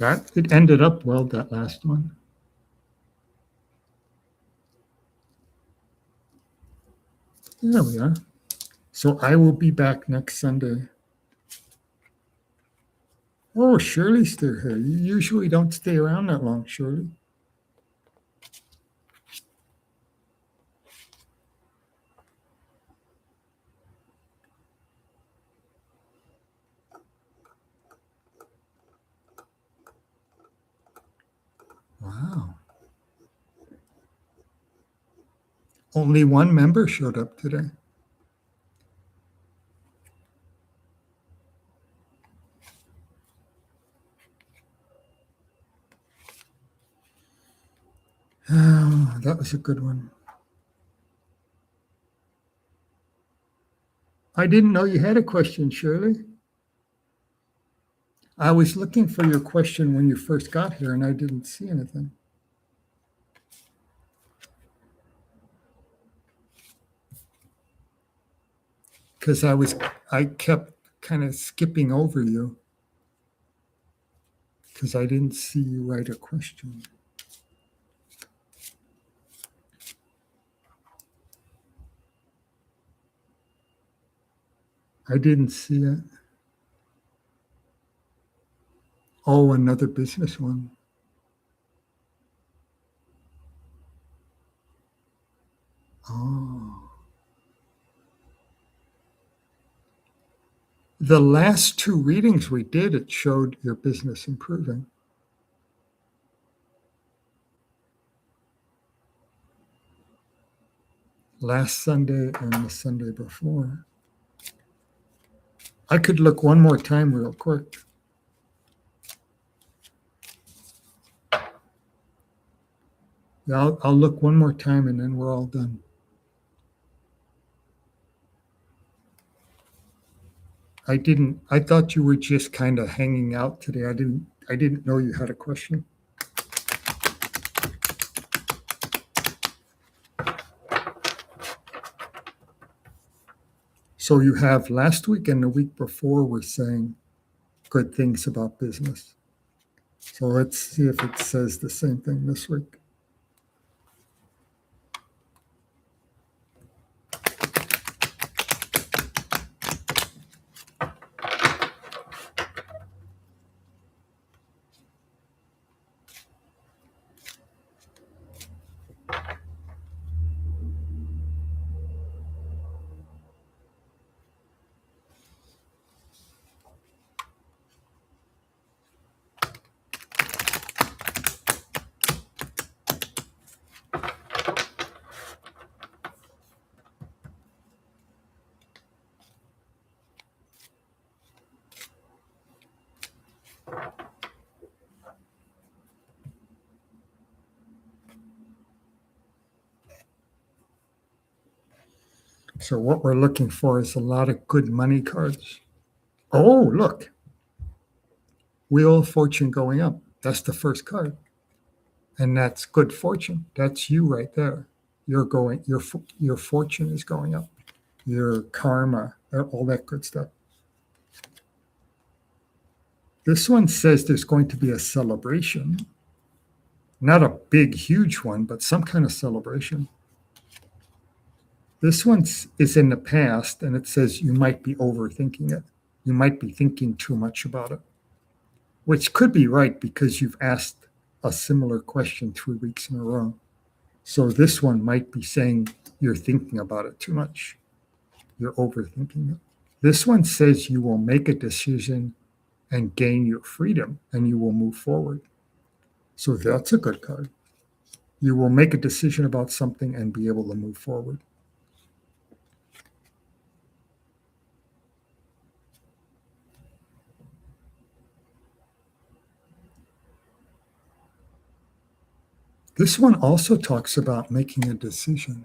It ended up well, that last one. There we are. So I will be back next Sunday. Oh, Shirley's still here. You usually don't stay around that long, Shirley. Wow. Only one member showed up today. Oh, that was a good one. I didn't know you had a question, Shirley. I was looking for your question when you first got here, and I didn't see anything. Because I kept kind of skipping over you because I didn't see you write a question. I didn't see it. Oh, another business one. Oh. The last two readings we did, it showed your business improving. Last Sunday and the Sunday before. I could look one more time real quick. Yeah, I'll look one more time and then we're all done. I thought you were just kind of hanging out today. I didn't know you had a question. So you have last week and the week before were saying good things about business. So let's see if it says the same thing this week. So what we're looking for is a lot of good money cards. Oh, look, Wheel of Fortune going up. That's the first card. And that's good fortune. That's you right there. Your fortune is going up. Your karma, all that good stuff. This one says there's going to be a celebration. Not a big, huge one, but some kind of celebration. This one is in the past, and it says you might be overthinking it. You might be thinking too much about it, which could be right because you've asked a similar question 3 weeks in a row. So this one might be saying you're thinking about it too much. You're overthinking it. This one says you will make a decision and gain your freedom and you will move forward. So that's a good card. You will make a decision about something and be able to move forward. This one also talks about making a decision.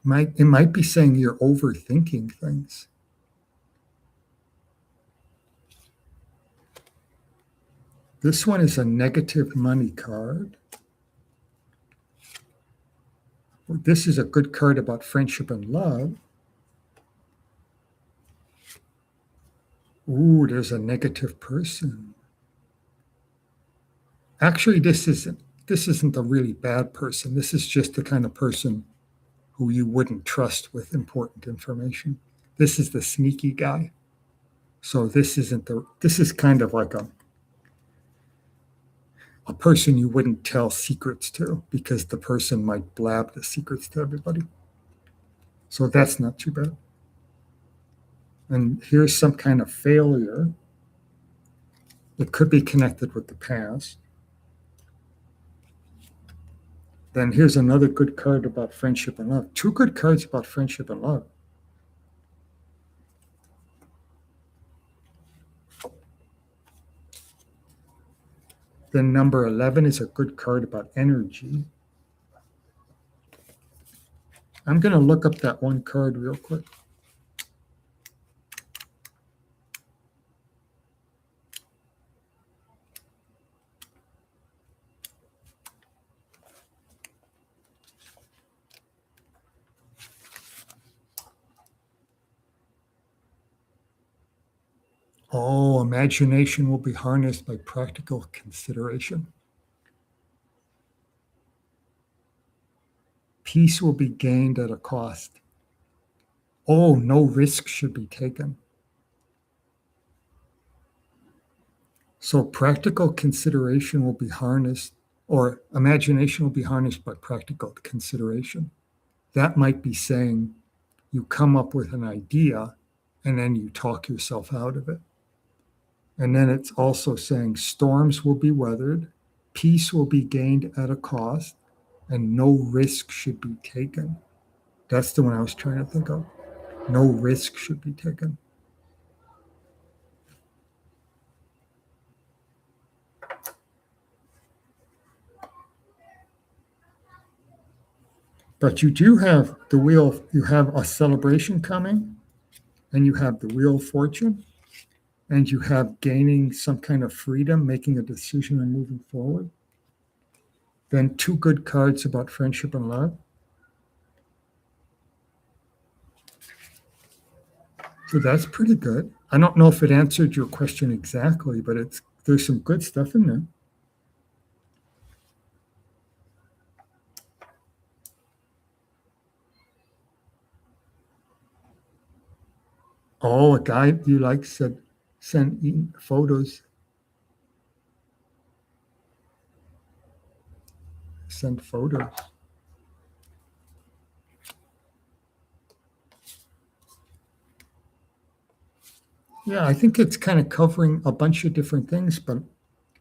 It might be saying you're overthinking things. This one is a negative money card. This is a good card about friendship and love. Ooh, there's a negative person. Actually, this isn't a really bad person. This is just the kind of person who you wouldn't trust with important information. This is the sneaky guy. So this is kind of like a person you wouldn't tell secrets to because the person might blab the secrets to everybody. So that's not too bad. And here's some kind of failure. It could be connected with the past. Then here's another good card about friendship and love. 2 good cards about friendship and love. Then number 11 is a good card about energy. I'm going to look up that one card real quick. Oh, imagination will be harnessed by practical consideration. Peace will be gained at a cost. Oh, no risk should be taken. So practical consideration will be harnessed, or imagination will be harnessed by practical consideration. That might be saying you come up with an idea and then you talk yourself out of it. And then it's also saying storms will be weathered, peace will be gained at a cost, and no risk should be taken. That's the one I was trying to think of. No risk should be taken. But you do have the wheel, you have a celebration coming, and you have the Wheel of Fortune, and you have gaining some kind of freedom, making a decision and moving forward. Then two good cards about friendship and love. So that's pretty good. I don't know if it answered your question exactly, but there's some good stuff in there. Oh, a guy you like said send in photos. Send photos. Yeah, I think it's kind of covering a bunch of different things, but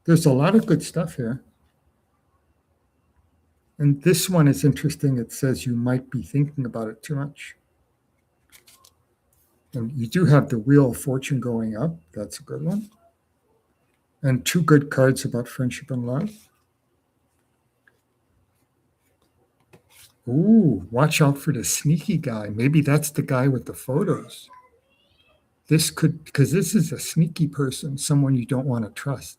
there's a lot of good stuff here. And this one is interesting. It says you might be thinking about it too much. And you do have the Wheel of Fortune going up. That's a good one. And two good cards about friendship and love. Ooh, watch out for the sneaky guy. Maybe that's the guy with the photos. This could, because this is a sneaky person, someone you don't want to trust.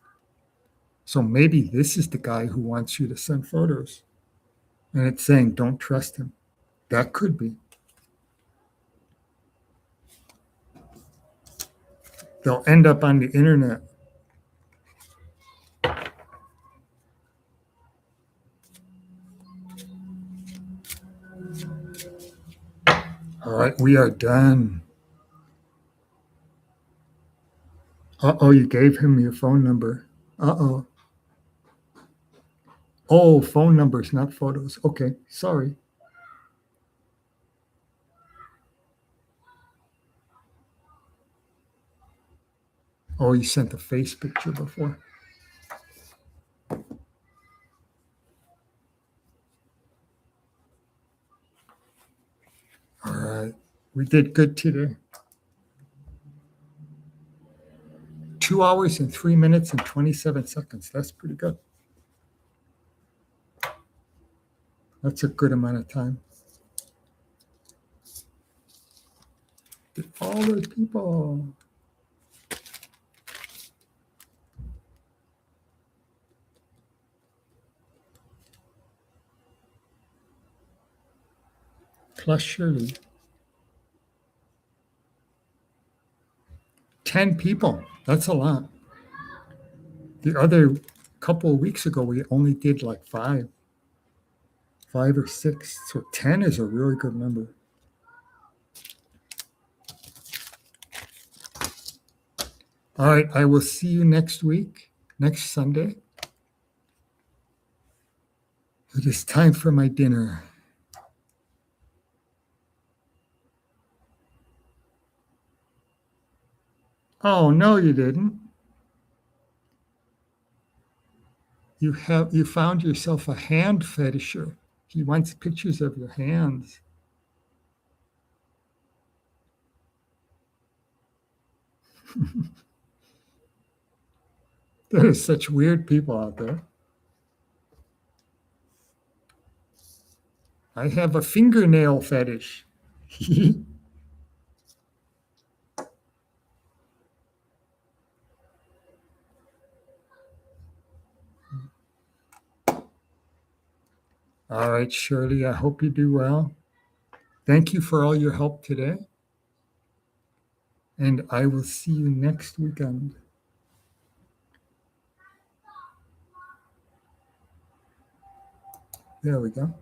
So maybe this is the guy who wants you to send photos. And it's saying, don't trust him. That could be. They'll end up on the internet. All right, we are done. Uh-oh, you gave him your phone number. Uh-oh. Oh, phone numbers, not photos. Okay, sorry. Oh, you sent a face picture before. All right, we did good today. 2 hours and 3 minutes and 27 seconds. That's pretty good. That's a good amount of time. All those people. Plus Shirley. 10 people. That's a lot. The other couple of weeks ago, we only did like 5 or 6. So 10 is a really good number. All right, I will see you next week, next Sunday. It is time for my dinner. Oh, no, you didn't. You found yourself a hand fetisher. He wants pictures of your hands. There are such weird people out there. I have a fingernail fetish. All right, Shirley, I hope you do well. Thank you for all your help today. And I will see you next weekend. There we go.